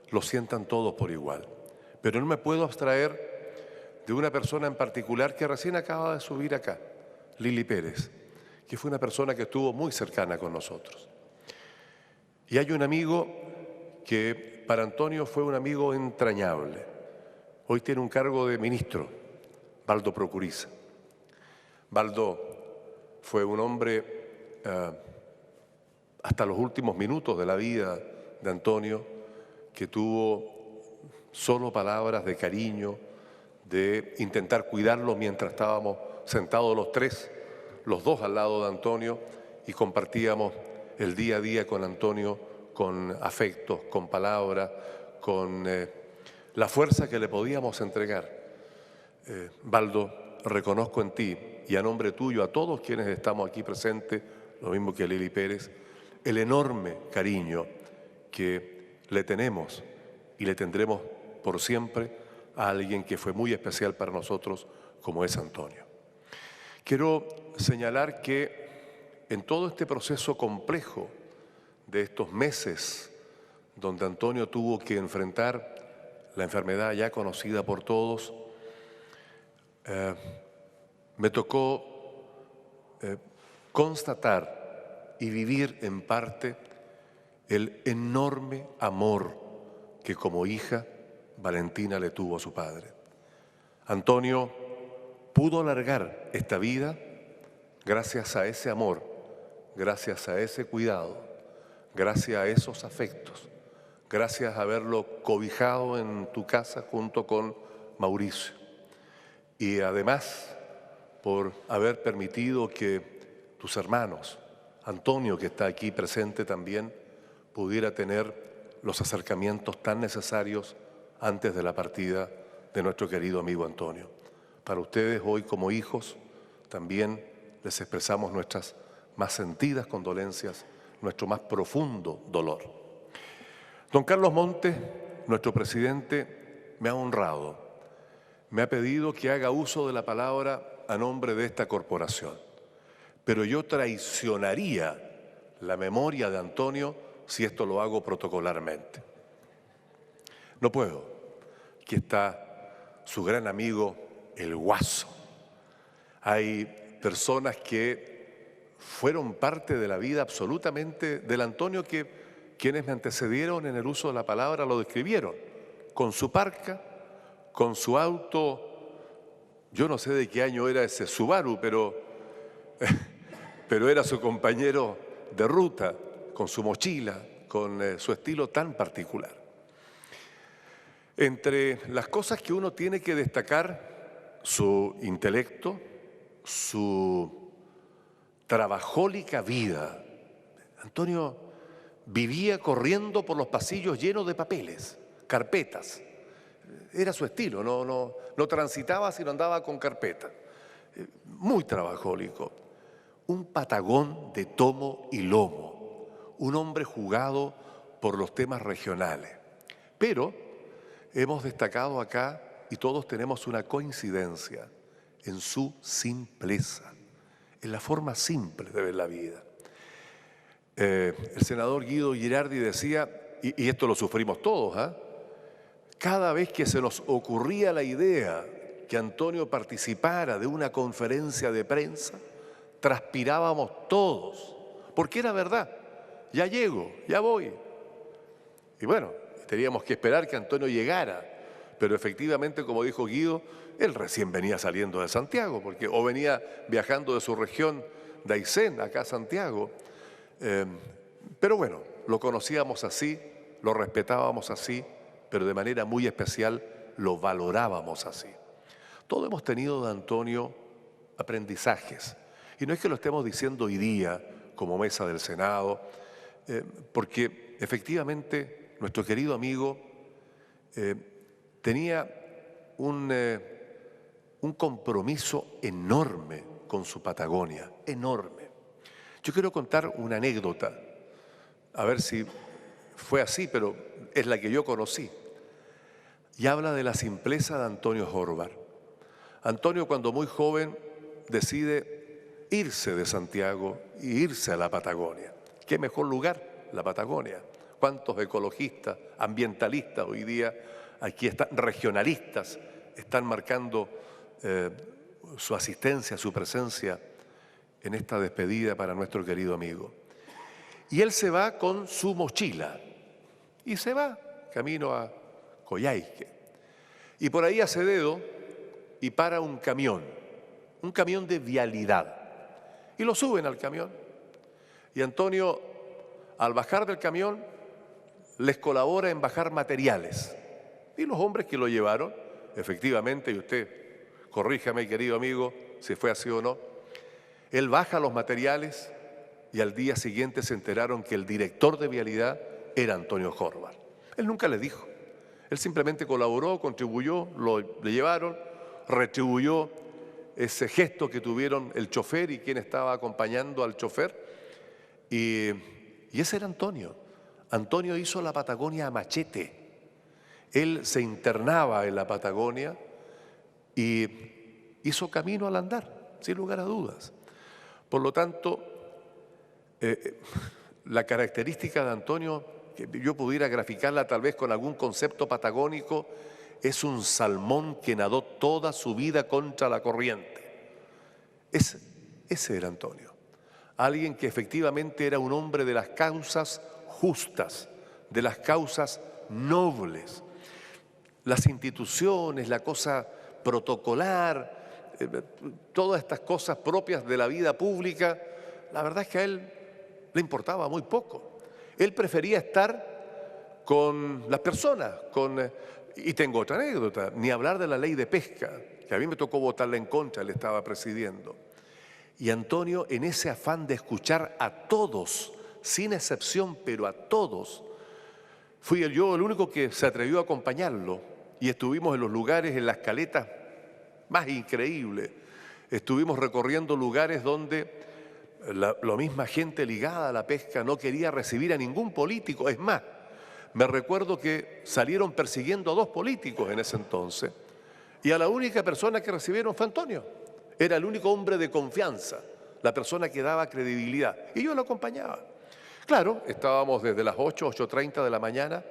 lo sientan todos por igual. Pero no me puedo abstraer de una persona en particular que recién acaba de subir acá, Lili Pérez, que fue una persona que estuvo muy cercana con nosotros. Y hay un amigo que para Antonio fue un amigo entrañable. Hoy tiene un cargo de ministro, Baldo Procuriza. Baldo fue un hombre hasta los últimos minutos de la vida de Antonio, que tuvo solo palabras de cariño, de intentar cuidarlo mientras estábamos sentados los tres, los dos al lado de Antonio, y compartíamos el día a día con Antonio con afectos, con palabras, con la fuerza que le podíamos entregar. Baldo, reconozco en ti y a nombre tuyo, a todos quienes estamos aquí presentes, lo mismo que Lili Pérez, el enorme cariño que le tenemos y le tendremos por siempre a alguien que fue muy especial para nosotros, como es Antonio. Quiero señalar que en todo este proceso complejo de estos meses, donde Antonio tuvo que enfrentar la enfermedad ya conocida por todos, me tocó constatar y vivir en parte el enorme amor que como hija Valentina le tuvo a su padre. Antonio pudo alargar esta vida gracias a ese amor, gracias a ese cuidado, gracias a esos afectos, gracias a haberlo cobijado en tu casa junto con Mauricio. Y además por haber permitido que tus hermanos, Antonio, que está aquí presente también, pudiera tener los acercamientos tan necesarios antes de la partida de nuestro querido amigo Antonio. Para ustedes hoy como hijos también les expresamos nuestras más sentidas condolencias, nuestro más profundo dolor. Don Carlos Montes, nuestro presidente, me ha honrado, me ha pedido que haga uso de la palabra a nombre de esta corporación, pero yo traicionaría la memoria de Antonio si esto lo hago protocolarmente. No puedo. Aquí está su gran amigo, el Guaso. Hay personas que fueron parte de la vida absolutamente del Antonio, que quienes me antecedieron en el uso de la palabra lo describieron, con su parca, con su auto, yo no sé de qué año era ese Subaru, pero era su compañero de ruta, con su mochila, con su estilo tan particular. Entre las cosas que uno tiene que destacar, su intelecto, su trabajólica vida. Antonio vivía corriendo por los pasillos llenos de papeles, carpetas. Era su estilo, no transitaba sino andaba con carpeta. Muy trabajólico. Un patagón de tomo y lomo. Un hombre jugado por los temas regionales. Pero hemos destacado acá, y todos tenemos una coincidencia, en su simpleza, en la forma simple de ver la vida. El senador Guido Girardi decía, y esto lo sufrimos todos, cada vez que se nos ocurría la idea que Antonio participara de una conferencia de prensa, transpirábamos todos, porque era verdad, ya llego, ya voy. Y bueno, teníamos que esperar que Antonio llegara, pero efectivamente, como dijo Guido, él recién venía saliendo de Santiago, o venía viajando de su región de Aysén, acá a Santiago. Pero bueno, lo conocíamos así, lo respetábamos así, pero de manera muy especial lo valorábamos así. Todos hemos tenido de Antonio aprendizajes. Y no es que lo estemos diciendo hoy día como mesa del Senado, porque efectivamente nuestro querido amigo tenía un compromiso enorme con su Patagonia, enorme. Yo quiero contar una anécdota, a ver si fue así, pero es la que yo conocí. Y habla de la simpleza de Antonio Horvath. Antonio, cuando muy joven, decide irse de Santiago e irse a la Patagonia. ¿Qué mejor lugar? La Patagonia. ¿Cuántos ecologistas, ambientalistas hoy día, aquí están, regionalistas, están marcando su asistencia, su presencia en esta despedida para nuestro querido amigo? Y él se va con su mochila y se va camino a Coyhaique. Y por ahí hace dedo y para un camión de vialidad. Y lo suben al camión. Y Antonio, al bajar del camión, les colabora en bajar materiales. Y los hombres que lo llevaron, efectivamente, y usted, corríjame, querido amigo, si fue así o no, él baja los materiales y al día siguiente se enteraron que el director de vialidad era Antonio Horvath. Él nunca les dijo. Él simplemente colaboró, contribuyó, le llevaron, retribuyó ese gesto que tuvieron el chofer y quien estaba acompañando al chofer. Y ese era Antonio. Antonio hizo la Patagonia a machete. Él se internaba en la Patagonia y hizo camino al andar, sin lugar a dudas. Por lo tanto, la característica de Antonio, que yo pudiera graficarla tal vez con algún concepto patagónico, es un salmón que nadó toda su vida contra la corriente. Ese era Antonio. Alguien que efectivamente era un hombre de las causas justas, de las causas nobles. Las instituciones, la cosa protocolar, todas estas cosas propias de la vida pública, la verdad es que a él le importaba muy poco. Él prefería estar con las personas, y tengo otra anécdota, ni hablar de la ley de pesca, que a mí me tocó votarla en contra, él estaba presidiendo. Y Antonio, en ese afán de escuchar a todos, sin excepción, pero a todos, fui yo el único que se atrevió a acompañarlo, y estuvimos en los lugares, en las caletas más increíbles. Estuvimos recorriendo lugares donde la misma gente ligada a la pesca no quería recibir a ningún político. Es más, me recuerdo que salieron persiguiendo a 2 políticos en ese entonces, y a la única persona que recibieron fue Antonio. Era el único hombre de confianza, la persona que daba credibilidad, y yo lo acompañaba. Claro, estábamos desde las 8:30 de la mañana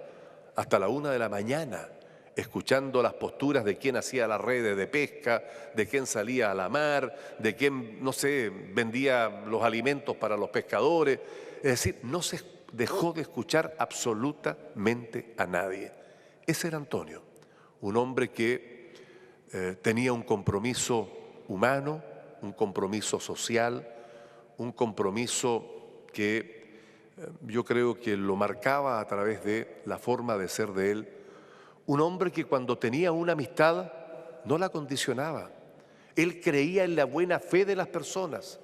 hasta la 1 de la mañana, escuchando las posturas de quién hacía las redes de pesca, de quién salía a la mar, de quién, no sé, vendía los alimentos para los pescadores. Es decir, no se dejó de escuchar absolutamente a nadie. Ese era Antonio, un hombre que tenía un compromiso humano, un compromiso social, un compromiso que yo creo que lo marcaba a través de la forma de ser de él. Un hombre que cuando tenía una amistad no la condicionaba. Él creía en la buena fe de las personas.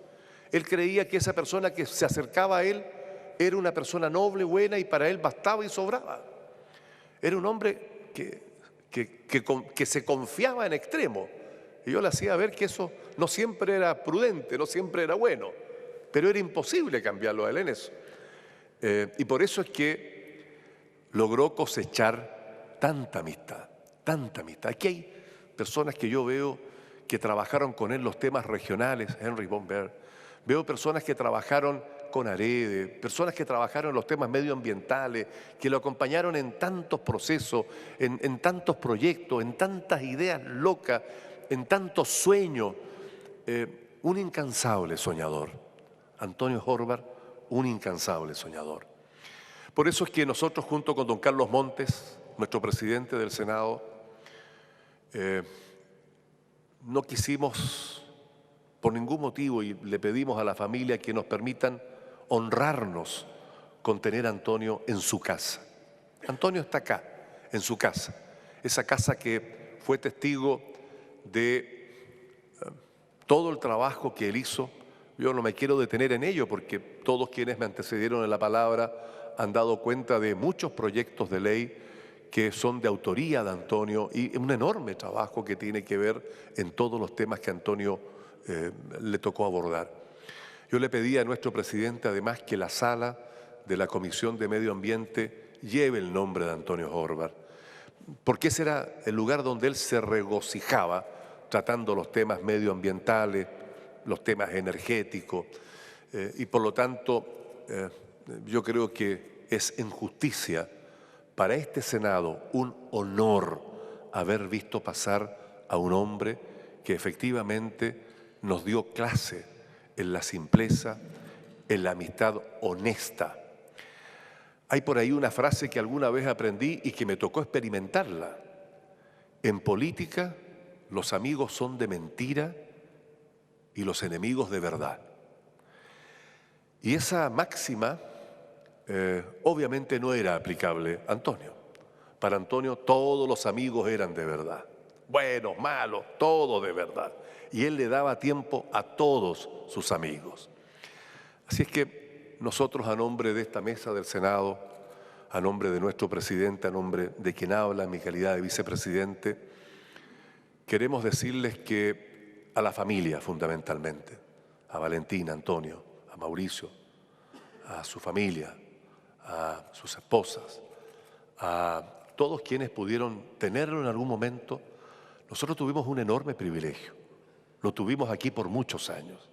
Él creía que esa persona que se acercaba a él era una persona noble, buena, y para él bastaba y sobraba. Era un hombre que se confiaba en extremo. Y yo le hacía ver que eso no siempre era prudente, no siempre era bueno, pero era imposible cambiarlo a él en eso. Y por eso es que logró cosechar tanta amistad, tanta amistad. Aquí hay personas que yo veo que trabajaron con él los temas regionales, Henry von Baer. Veo personas que trabajaron con Arede, personas que trabajaron en los temas medioambientales, que lo acompañaron en tantos procesos, en tantos proyectos, en tantas ideas locas, en tantos sueños. Un incansable soñador. Antonio Horvath, un incansable soñador. Por eso es que nosotros, junto con don Carlos Montes, nuestro presidente del Senado, no quisimos por ningún motivo, y le pedimos a la familia que nos permitan honrarnos con tener a Antonio en su casa. Antonio está acá, en su casa, esa casa que fue testigo de todo el trabajo que él hizo. Yo no me quiero detener en ello porque todos quienes me antecedieron en la palabra han dado cuenta de muchos proyectos de ley que son de autoría de Antonio y un enorme trabajo que tiene que ver en todos los temas que a Antonio le tocó abordar. Yo le pedí a nuestro presidente además que la sala de la Comisión de Medio Ambiente lleve el nombre de Antonio Horvath, porque ese era el lugar donde él se regocijaba tratando los temas medioambientales, los temas energéticos, y por lo tanto yo creo que es en justicia para este Senado un honor haber visto pasar a un hombre que efectivamente nos dio clase en la simpleza, en la amistad honesta. Hay por ahí una frase que alguna vez aprendí y que me tocó experimentarla. En política, los amigos son de mentira y los enemigos de verdad. Y esa máxima obviamente no era aplicable a Antonio. Para Antonio todos los amigos eran de verdad. Buenos, malos, todos de verdad. Y él le daba tiempo a todos sus amigos. Así es que nosotros, a nombre de esta mesa del Senado, a nombre de nuestro presidente, a nombre de quien habla en mi calidad de vicepresidente, queremos decirles que a la familia fundamentalmente, a Valentina, a Antonio, a Mauricio, a su familia, a sus esposas, a todos quienes pudieron tenerlo en algún momento, nosotros tuvimos un enorme privilegio. Lo tuvimos aquí por muchos años.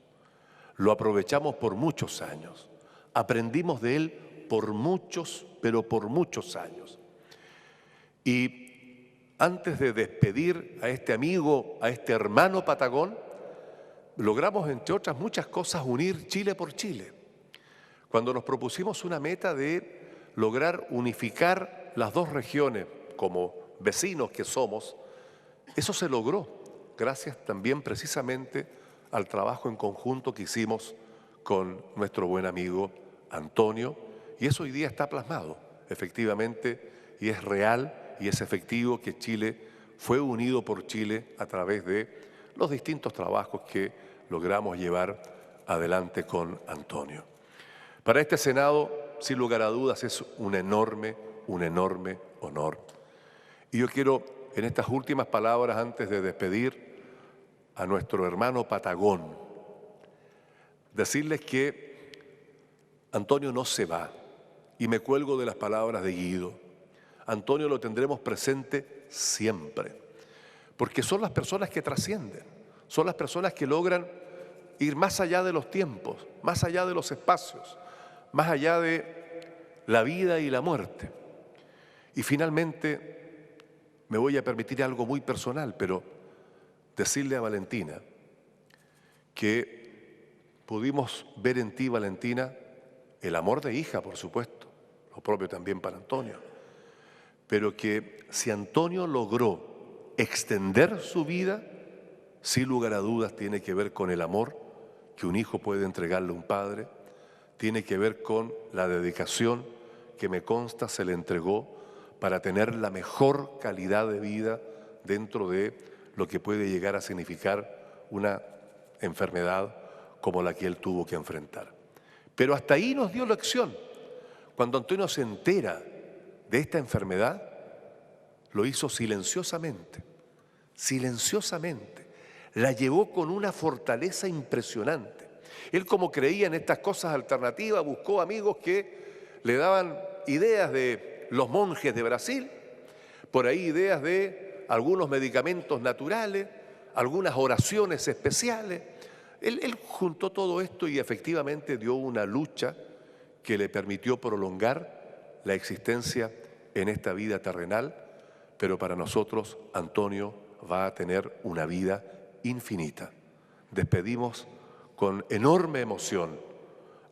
Lo aprovechamos por muchos años. Aprendimos de él por muchos, pero por muchos años. Y antes de despedir a este amigo, a este hermano patagón, logramos, entre otras muchas cosas, unir Chile por Chile. Cuando nos propusimos una meta de lograr unificar las dos regiones como vecinos que somos, eso se logró, gracias también precisamente al trabajo en conjunto que hicimos con nuestro buen amigo Antonio, y eso hoy día está plasmado, efectivamente, y es real y es efectivo que Chile fue unido por Chile a través de los distintos trabajos que logramos llevar adelante con Antonio. Para este Senado, sin lugar a dudas, es un enorme honor. Y yo quiero, en estas últimas palabras, antes de despedir a nuestro hermano patagón, decirles que Antonio no se va, y me cuelgo de las palabras de Guido. Antonio lo tendremos presente siempre, porque son las personas que trascienden, son las personas que logran ir más allá de los tiempos, más allá de los espacios, más allá de la vida y la muerte. Y finalmente, me voy a permitir algo muy personal, pero decirle a Valentina que pudimos ver en ti, Valentina, el amor de hija, por supuesto, lo propio también para Antonio, pero que si Antonio logró extender su vida, sin lugar a dudas tiene que ver con el amor que un hijo puede entregarle a un padre, tiene que ver con la dedicación que me consta se le entregó para tener la mejor calidad de vida dentro de lo que puede llegar a significar una enfermedad como la que él tuvo que enfrentar. Pero hasta ahí nos dio lección. Cuando Antonio se entera de esta enfermedad, lo hizo silenciosamente, silenciosamente. La llevó con una fortaleza impresionante. Él, como creía en estas cosas alternativas, buscó amigos que le daban ideas de los monjes de Brasil, por ahí ideas de algunos medicamentos naturales, algunas oraciones especiales. Él juntó todo esto y efectivamente dio una lucha que le permitió prolongar la existencia en esta vida terrenal, pero para nosotros Antonio va a tener una vida infinita. Despedimos con enorme emoción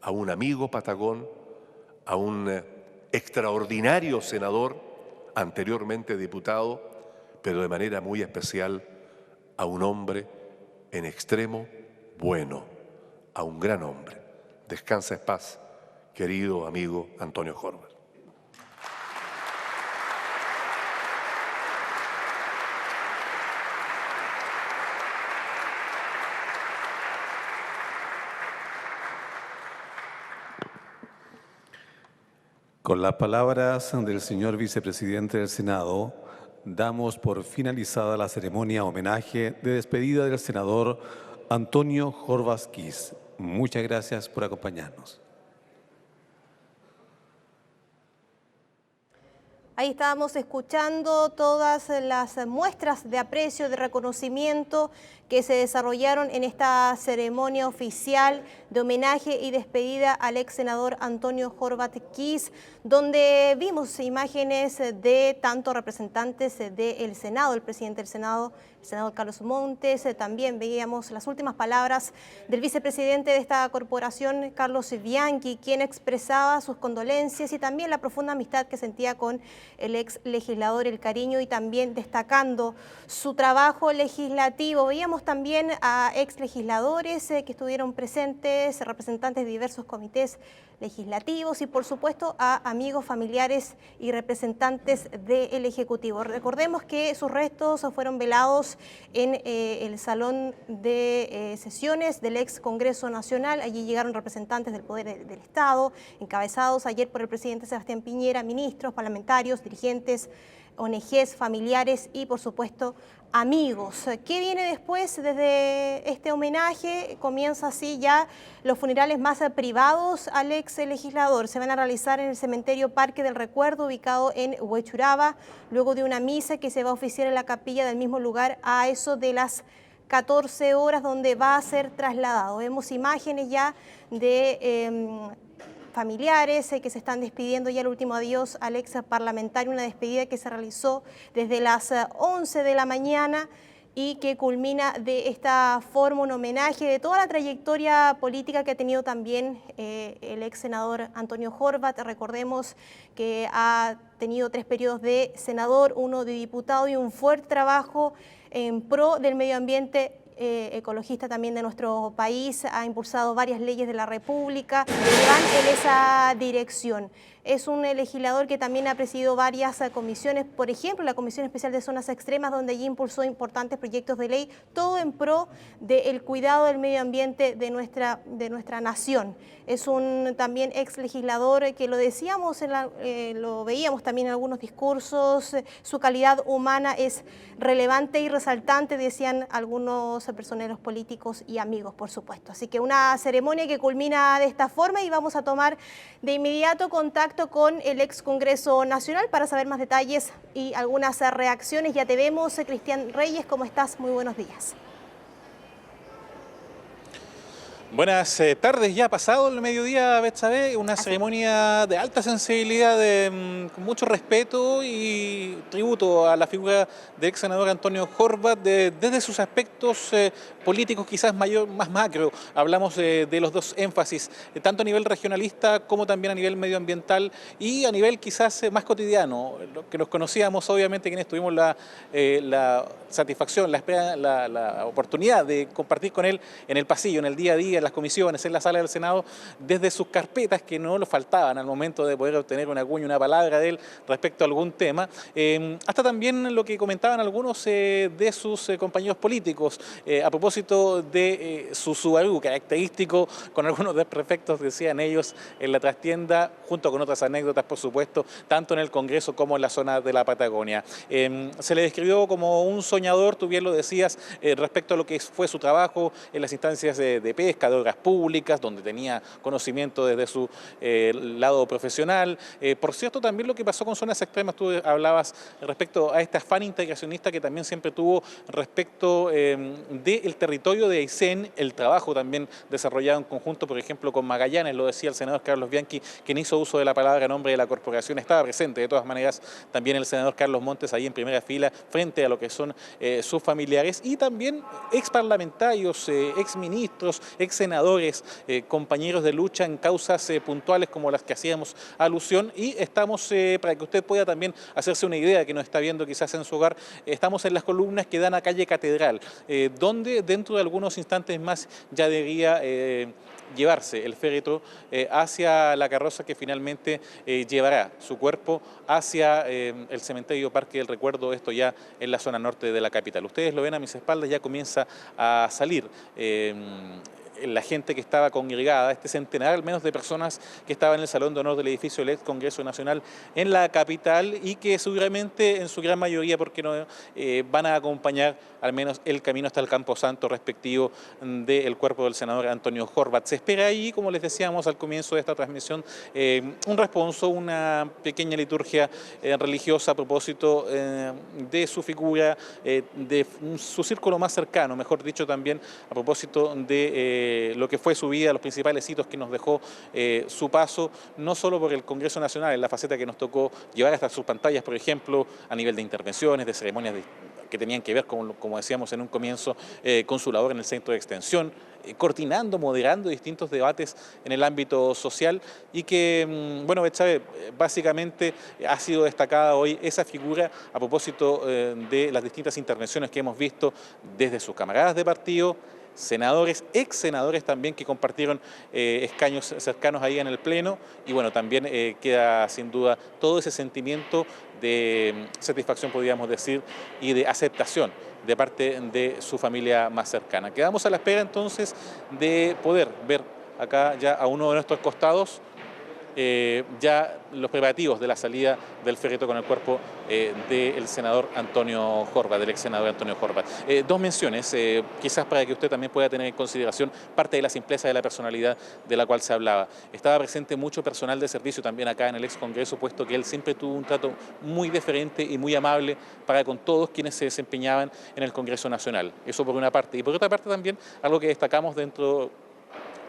a un amigo patagón, a un extraordinario senador, anteriormente diputado, pero de manera muy especial a un hombre en extremo bueno, a un gran hombre. Descansa en paz, querido amigo Antonio Horvath. Con las palabras del señor vicepresidente del Senado, damos por finalizada la ceremonia homenaje de despedida del senador Antonio Horvath Kiss. Muchas gracias por acompañarnos. Ahí estábamos escuchando todas las muestras de aprecio, de reconocimiento que se desarrollaron en esta ceremonia oficial de homenaje y despedida al ex senador Antonio Horvath Kiss, donde vimos imágenes de tanto representantes del Senado, el presidente del Senado, el senador Carlos Montes, también veíamos las últimas palabras del vicepresidente de esta corporación, Carlos Bianchi, quien expresaba sus condolencias y también la profunda amistad que sentía con el ex legislador, el cariño y también destacando su trabajo legislativo. Veíamos también a ex legisladores que estuvieron presentes, representantes de diversos comités legislativos y por supuesto a amigos, familiares y representantes del Ejecutivo. Recordemos que sus restos fueron velados en el salón de sesiones del ex Congreso Nacional. Allí llegaron representantes del Poder del Estado, encabezados ayer por el presidente Sebastián Piñera, ministros, parlamentarios, dirigentes, ONGs, familiares y por supuesto amigos. ¿Qué viene después? Desde este homenaje comienza así ya los funerales más privados al ex legislador. Se van a realizar en el cementerio Parque del Recuerdo, ubicado en Huechuraba, luego de una misa que se va a oficiar en la capilla del mismo lugar a eso de las 14 horas, donde va a ser trasladado. Vemos imágenes ya de familiares que se están despidiendo ya el último adiós al ex parlamentario, una despedida que se realizó desde las 11 de la mañana y que culmina de esta forma un homenaje de toda la trayectoria política que ha tenido también el ex senador Antonio Horvath. Recordemos que ha tenido 3 periodos de senador, 1 de diputado y un fuerte trabajo en pro del medio ambiente ecologista también de nuestro país, ha impulsado varias leyes de la República que van en esa dirección. Es un legislador que también ha presidido varias comisiones, por ejemplo, la Comisión Especial de Zonas Extremas, donde allí impulsó importantes proyectos de ley, todo en pro del cuidado del medio ambiente de nuestra nación. Es un también ex legislador que lo decíamos, lo veíamos también en algunos discursos, su calidad humana es relevante y resaltante, decían algunos personeros políticos y amigos, por supuesto. Así que una ceremonia que culmina de esta forma y vamos a tomar de inmediato contacto con el ex Congreso Nacional para saber más detalles y algunas reacciones. Ya te vemos, Cristian Reyes, ¿cómo estás? Muy buenos días. Buenas tardes, ya ha pasado el mediodía, Betsabe, una ceremonia de alta sensibilidad, con mucho respeto y tributo a la figura del ex senador Antonio Horvath, desde sus aspectos políticos quizás más macro. Hablamos de los dos énfasis, tanto a nivel regionalista como también a nivel medioambiental y a nivel quizás más cotidiano, lo que nos conocíamos obviamente quienes tuvimos la satisfacción, la oportunidad de compartir con él en el pasillo, en el día a día, en las comisiones, en la sala del Senado, desde sus carpetas que no le faltaban al momento de poder obtener una cuña, una palabra de él respecto a algún tema, hasta también lo que comentaban algunos de sus compañeros políticos a propósito de su Subaru característico, con algunos desperfectos, decían ellos, en la trastienda, junto con otras anécdotas, por supuesto, tanto en el Congreso como en la zona de la Patagonia. Se le describió como un soñador, tú bien lo decías, respecto a lo que fue su trabajo en las instancias de pesca, de obras públicas, donde tenía conocimiento desde su lado profesional. Por cierto, también lo que pasó con zonas extremas, tú hablabas respecto a este afán integracionista que también siempre tuvo respecto del territorio de Aysén, el trabajo también desarrollado en conjunto, por ejemplo, con Magallanes, lo decía el senador Carlos Bianchi, quien hizo uso de la palabra en nombre de la corporación, estaba presente de todas maneras también el senador Carlos Montes ahí en primera fila frente a lo que son sus familiares y también ex parlamentarios, ex ministros, ex ex senadores, compañeros de lucha en causas puntuales como las que hacíamos alusión, y estamos, para que usted pueda también hacerse una idea que nos está viendo quizás en su hogar, estamos en las columnas que dan a calle Catedral, donde dentro de algunos instantes más ya debería llevarse el féretro hacia la carroza que finalmente llevará su cuerpo hacia el cementerio Parque del Recuerdo, esto ya en la zona norte de la capital. Ustedes lo ven a mis espaldas, ya comienza a salir la gente que estaba congregada, este centenar al menos de personas que estaban en el Salón de Honor del edificio del ex Congreso Nacional en la capital, y que seguramente en su gran mayoría, porque no, van a acompañar al menos el camino hasta el Camposanto respectivo del cuerpo del senador Antonio Horvat. Se espera ahí, como les decíamos al comienzo de esta transmisión, un responso, una pequeña liturgia religiosa a propósito de su figura, de su círculo más cercano, mejor dicho, también a propósito de lo que fue su vida, los principales hitos que nos dejó su paso, no solo por el Congreso Nacional, en la faceta que nos tocó llevar hasta sus pantallas, por ejemplo, a nivel de intervenciones, de ceremonias que tenían que ver, como decíamos en un comienzo, con su labor en el centro de extensión, coordinando, moderando distintos debates en el ámbito social, y que, bueno, Betsabe, básicamente ha sido destacada hoy esa figura a propósito de las distintas intervenciones que hemos visto desde sus camaradas de partido, senadores, ex senadores también que compartieron escaños cercanos ahí en el Pleno, y bueno, también queda sin duda todo ese sentimiento de satisfacción, podríamos decir, y de aceptación de parte de su familia más cercana. Quedamos a la espera entonces de poder ver acá ya a uno de nuestros costados ya los preparativos de la salida del féretro con el cuerpo del senador Antonio Horvat, del ex senador Antonio Horvat. Dos menciones, quizás para que usted también pueda tener en consideración parte de la simpleza de la personalidad de la cual se hablaba. Estaba presente mucho personal de servicio también acá en el ex Congreso, puesto que él siempre tuvo un trato muy deferente y muy amable para con todos quienes se desempeñaban en el Congreso Nacional. Eso por una parte. Y por otra parte también, algo que destacamos dentro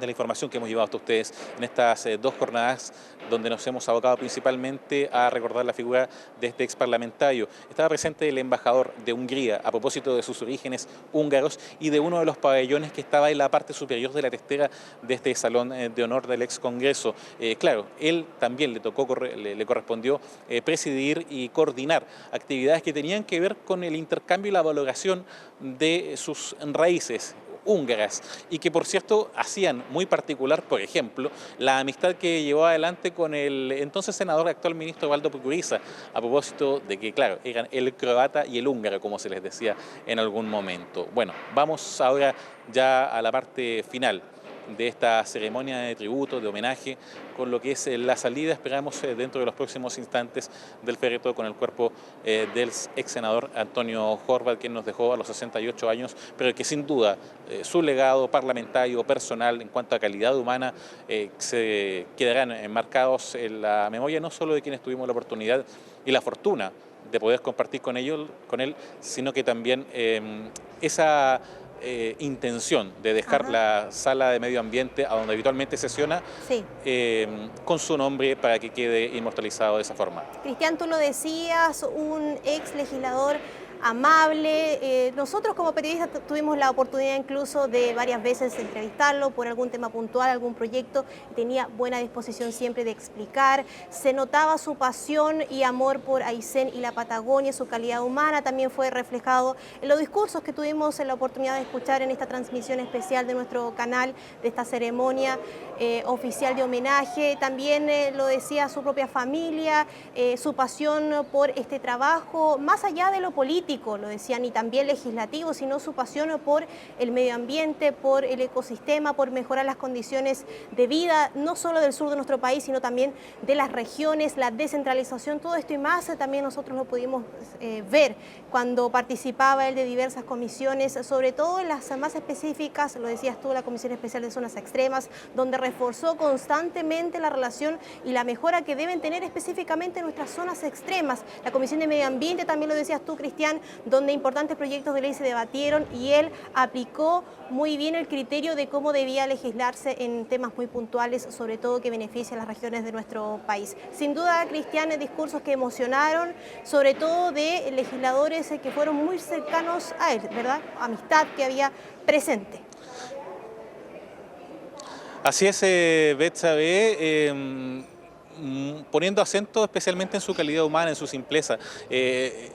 de la información que hemos llevado hasta ustedes en estas dos jornadas, donde nos hemos abocado principalmente a recordar la figura de este ex parlamentario. Estaba presente el embajador de Hungría a propósito de sus orígenes húngaros y de uno de los pabellones que estaba en la parte superior de la testera de este Salón de Honor del ex Congreso. Claro, él también le correspondió presidir y coordinar actividades que tenían que ver con el intercambio y la valoración de sus raíces húngaras, y que por cierto hacían muy particular, por ejemplo, la amistad que llevó adelante con el entonces senador, actual ministro Waldo Pukuriza, a propósito de que, claro, eran el croata y el húngaro, como se les decía en algún momento. Bueno, vamos ahora ya a la parte final de esta ceremonia de tributo, de homenaje, con lo que es la salida, esperamos dentro de los próximos instantes, del féretro con el cuerpo del ex senador Antonio Horvat, quien nos dejó a los 68 años, pero que sin duda su legado parlamentario, personal, en cuanto a calidad humana, se quedarán enmarcados en la memoria no solo de quienes tuvimos la oportunidad y la fortuna de poder compartir con él, sino que también esa intención de dejar la sala de medio ambiente, a donde habitualmente sesiona, sí, con su nombre, para que quede inmortalizado de esa forma. Cristian, tú lo decías, un ex legislador amable. Nosotros como periodistas tuvimos la oportunidad incluso de varias veces entrevistarlo por algún tema puntual, algún proyecto. Tenía buena disposición siempre de explicar. Se notaba su pasión y amor por Aysén y la Patagonia, su calidad humana también fue reflejado en los discursos que tuvimos la oportunidad de escuchar en esta transmisión especial de nuestro canal, de esta ceremonia oficial de homenaje. También lo decía su propia familia, su pasión por este trabajo, más allá de lo político, lo decían, y también legislativo, sino su pasión por el medio ambiente, por el ecosistema, por mejorar las condiciones de vida, no solo del sur de nuestro país, sino también de las regiones, la descentralización, todo esto y más también nosotros lo pudimos ver cuando participaba él de diversas comisiones, sobre todo en las más específicas, lo decías tú, la Comisión Especial de Zonas Extremas, donde reforzó constantemente la relación y la mejora que deben tener específicamente nuestras zonas extremas. La Comisión de Medio Ambiente, también lo decías tú, Cristian, donde importantes proyectos de ley se debatieron y él aplicó muy bien el criterio de cómo debía legislarse en temas muy puntuales, sobre todo que benefician a las regiones de nuestro país. Sin duda, Cristian, discursos que emocionaron, sobre todo de legisladores que fueron muy cercanos a él, ¿verdad? Amistad que había presente. Así es, Betsabe, poniendo acento especialmente en su calidad humana, en su simpleza.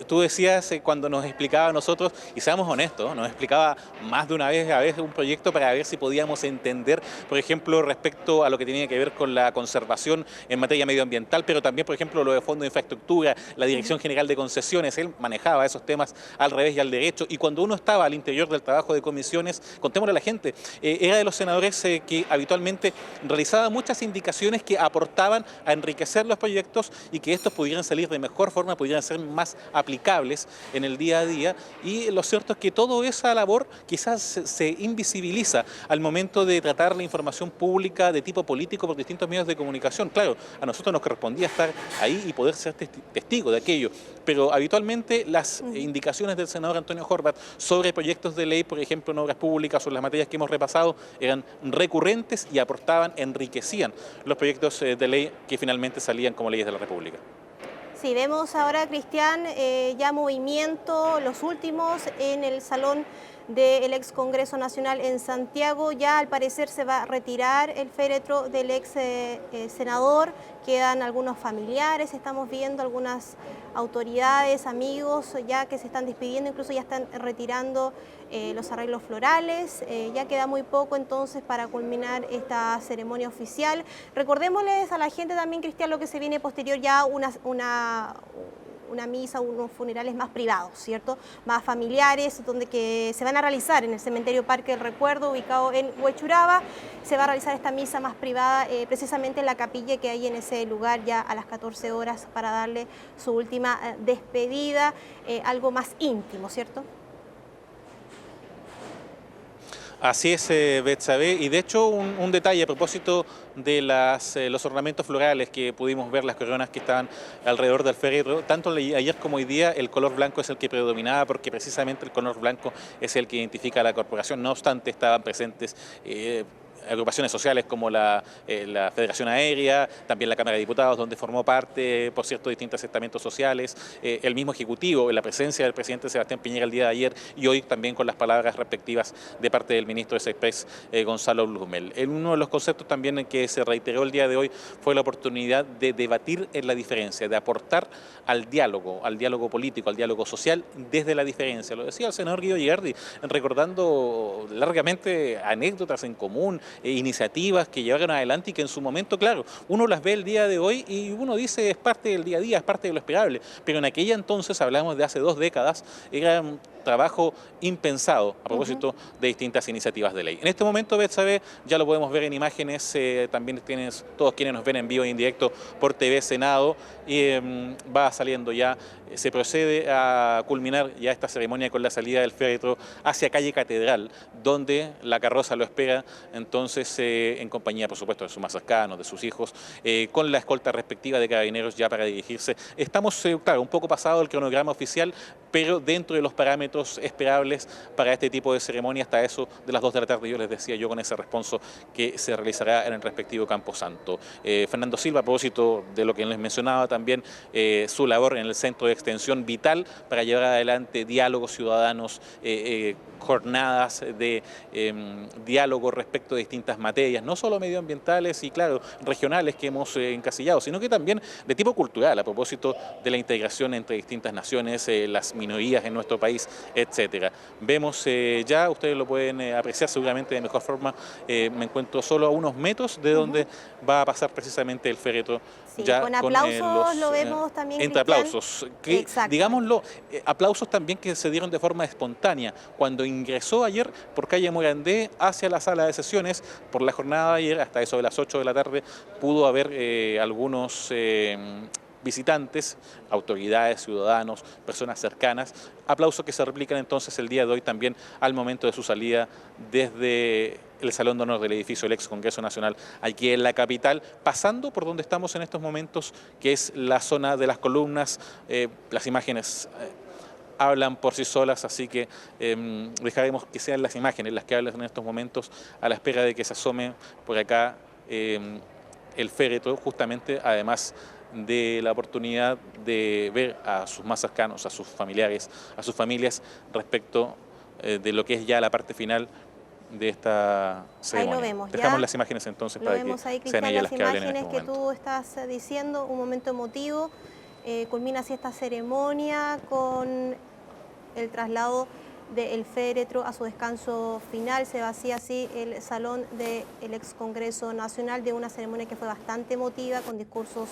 Tú decías cuando nos explicaba a nosotros, y seamos honestos, nos explicaba más de una vez a veces un proyecto para ver si podíamos entender, por ejemplo, respecto a lo que tenía que ver con la conservación en materia medioambiental, pero también, por ejemplo, lo de fondos de infraestructura, la Dirección General de Concesiones. Él manejaba esos temas al revés y al derecho, y cuando uno estaba al interior del trabajo de comisiones, contémosle a la gente, era de los senadores que habitualmente realizaba muchas indicaciones que aportaban a enriquecer los proyectos y que estos pudieran salir de mejor forma, pudieran ser más aplicables en el día a día. Y lo cierto es que toda esa labor quizás se invisibiliza al momento de tratar la información pública de tipo político por distintos medios de comunicación. Claro, a nosotros nos correspondía estar ahí y poder ser testigo de aquello, pero habitualmente las indicaciones del senador Antonio Horvath sobre proyectos de ley, por ejemplo, en obras públicas o en las materias que hemos repasado, eran recurrentes y aportaban, enriquecían los proyectos de ley que finalmente salían como leyes de la República. Sí, vemos ahora, Cristian, ya movimiento, los últimos en el salón del ex Congreso Nacional en Santiago. Ya al parecer se va a retirar el féretro del ex senador, quedan algunos familiares, estamos viendo algunas autoridades, amigos ya que se están despidiendo, incluso ya están retirando los arreglos florales. Ya queda muy poco entonces para culminar esta ceremonia oficial. Recordémosles a la gente también, Cristian, lo que se viene posterior, ya una misa, unos funerales más privados, ¿cierto? Más familiares, donde que se van a realizar en el cementerio Parque del Recuerdo, ubicado en Huechuraba. Se va a realizar esta misa más privada, precisamente en la capilla que hay en ese lugar, ya a las 14 horas, para darle su última despedida, algo más íntimo, ¿cierto? Así es, Betsabe, y de hecho un detalle a propósito de los ornamentos florales que pudimos ver, las coronas que estaban alrededor del féretro, tanto ayer como hoy día el color blanco es el que predominaba, porque precisamente el color blanco es el que identifica a la corporación. No obstante, estaban presentes agrupaciones sociales como la Federación Aérea, también la Cámara de Diputados, donde formó parte, por cierto, distintos estamentos sociales, el mismo Ejecutivo, la presencia del presidente Sebastián Piñera el día de ayer, y hoy también con las palabras respectivas de parte del ministro de Sexpress, Gonzalo Blumel. Uno de los conceptos también que se reiteró el día de hoy fue la oportunidad de debatir en la diferencia, de aportar al diálogo político, al diálogo social desde la diferencia. Lo decía el senador Guido Giardi, recordando largamente anécdotas en común, iniciativas que llevaron adelante y que en su momento, claro, uno las ve el día de hoy y uno dice es parte del día a día, es parte de lo esperable, pero en aquella entonces, hablamos de hace 2 décadas, era un trabajo impensado a propósito de distintas iniciativas de ley. En este momento, Betsabe, ya lo podemos ver en imágenes, también tienes todos quienes nos ven en vivo e indirecto por TV Senado, y va saliendo ya, se procede a culminar ya esta ceremonia con la salida del féretro hacia calle Catedral, donde la carroza lo espera, entonces en compañía, por supuesto, de sus más cercanos, de sus hijos, con la escolta respectiva de carabineros ya para dirigirse. Estamos, claro, un poco pasado el cronograma oficial, pero dentro de los parámetros esperables para este tipo de ceremonia, hasta eso de las 2 de la tarde, yo les decía yo, con ese responso que se realizará en el respectivo Camposanto. Fernando Silva, a propósito de lo que les mencionaba también, su labor en el centro de extensión vital para llevar adelante diálogos ciudadanos, jornadas de diálogo respecto de distintas materias, no solo medioambientales y, claro, regionales que hemos encasillado, sino que también de tipo cultural, a propósito de la integración entre distintas naciones, las minorías en nuestro país, etcétera. Vemos ya, ustedes lo pueden apreciar seguramente de mejor forma, me encuentro solo a unos metros de donde va a pasar precisamente el féretro. Sí, ya con aplausos lo vemos también, entre Cristian. Aplausos, que, digámoslo, aplausos también que se dieron de forma espontánea, cuando ingresó ayer por calle Morandé hacia la sala de sesiones, por la jornada de ayer, hasta eso de las 8 de la tarde, pudo haber algunos visitantes, autoridades, ciudadanos, personas cercanas, aplausos que se replican entonces el día de hoy también al momento de su salida desde el Salón de Honor del edificio del ex Congreso Nacional aquí en la capital, pasando por donde estamos en estos momentos, que es la zona de las columnas. Las imágenes hablan por sí solas, así que dejaremos que sean las imágenes las que hablen en estos momentos, a la espera de que se asome por acá el féretro, justamente, además de la oportunidad de ver a sus más cercanos, a sus familiares, a sus familias, respecto de lo que es ya la parte final esta ceremonia. Ahí lo vemos, Dejamos ya. las imágenes entonces Lo para vemos ahí, que sean Cristian, ellas las las que hablen en este imágenes que momento. tú estás diciendo, un momento emotivo. Culmina así esta ceremonia con el traslado del féretro a su descanso final. Se vacía así el salón del ex Congreso Nacional, de una ceremonia que fue bastante emotiva, con discursos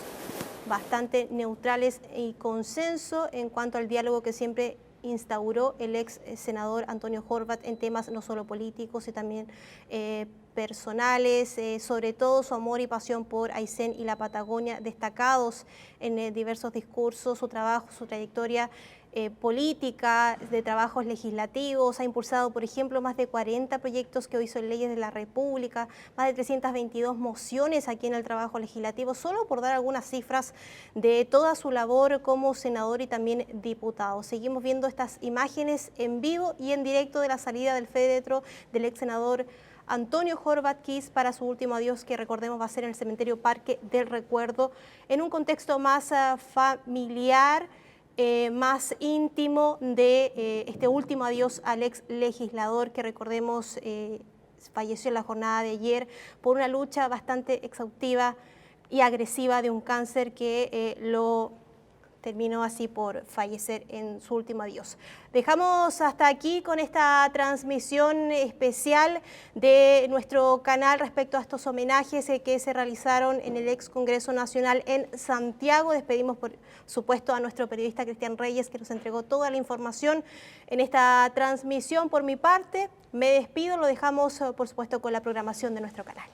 bastante neutrales y consenso en cuanto al diálogo que siempre instauró el ex senador Antonio Horvath en temas no solo políticos, sino también personales, sobre todo su amor y pasión por Aysén y la Patagonia, destacados en diversos discursos, su trabajo, su trayectoria política, de trabajos legislativos. Ha impulsado, por ejemplo, más de 40 proyectos que hoy son leyes de la República, más de 322 mociones aquí en el trabajo legislativo, solo por dar algunas cifras de toda su labor como senador y también diputado. Seguimos viendo estas imágenes en vivo y en directo de la salida del féretro del ex senador Antonio Horvath Kiss para su último adiós, que recordemos va a ser en el cementerio Parque del Recuerdo, en un contexto más familiar, más íntimo de este último adiós al ex legislador que recordemos falleció en la jornada de ayer por una lucha bastante exhaustiva y agresiva de un cáncer que lo terminó así por fallecer en su último adiós. Dejamos hasta aquí con esta transmisión especial de nuestro canal respecto a estos homenajes que se realizaron en el ex Congreso Nacional en Santiago. Despedimos, por supuesto, a nuestro periodista Cristian Reyes, que nos entregó toda la información en esta transmisión. Por mi parte, me despido, lo dejamos, por supuesto, con la programación de nuestro canal.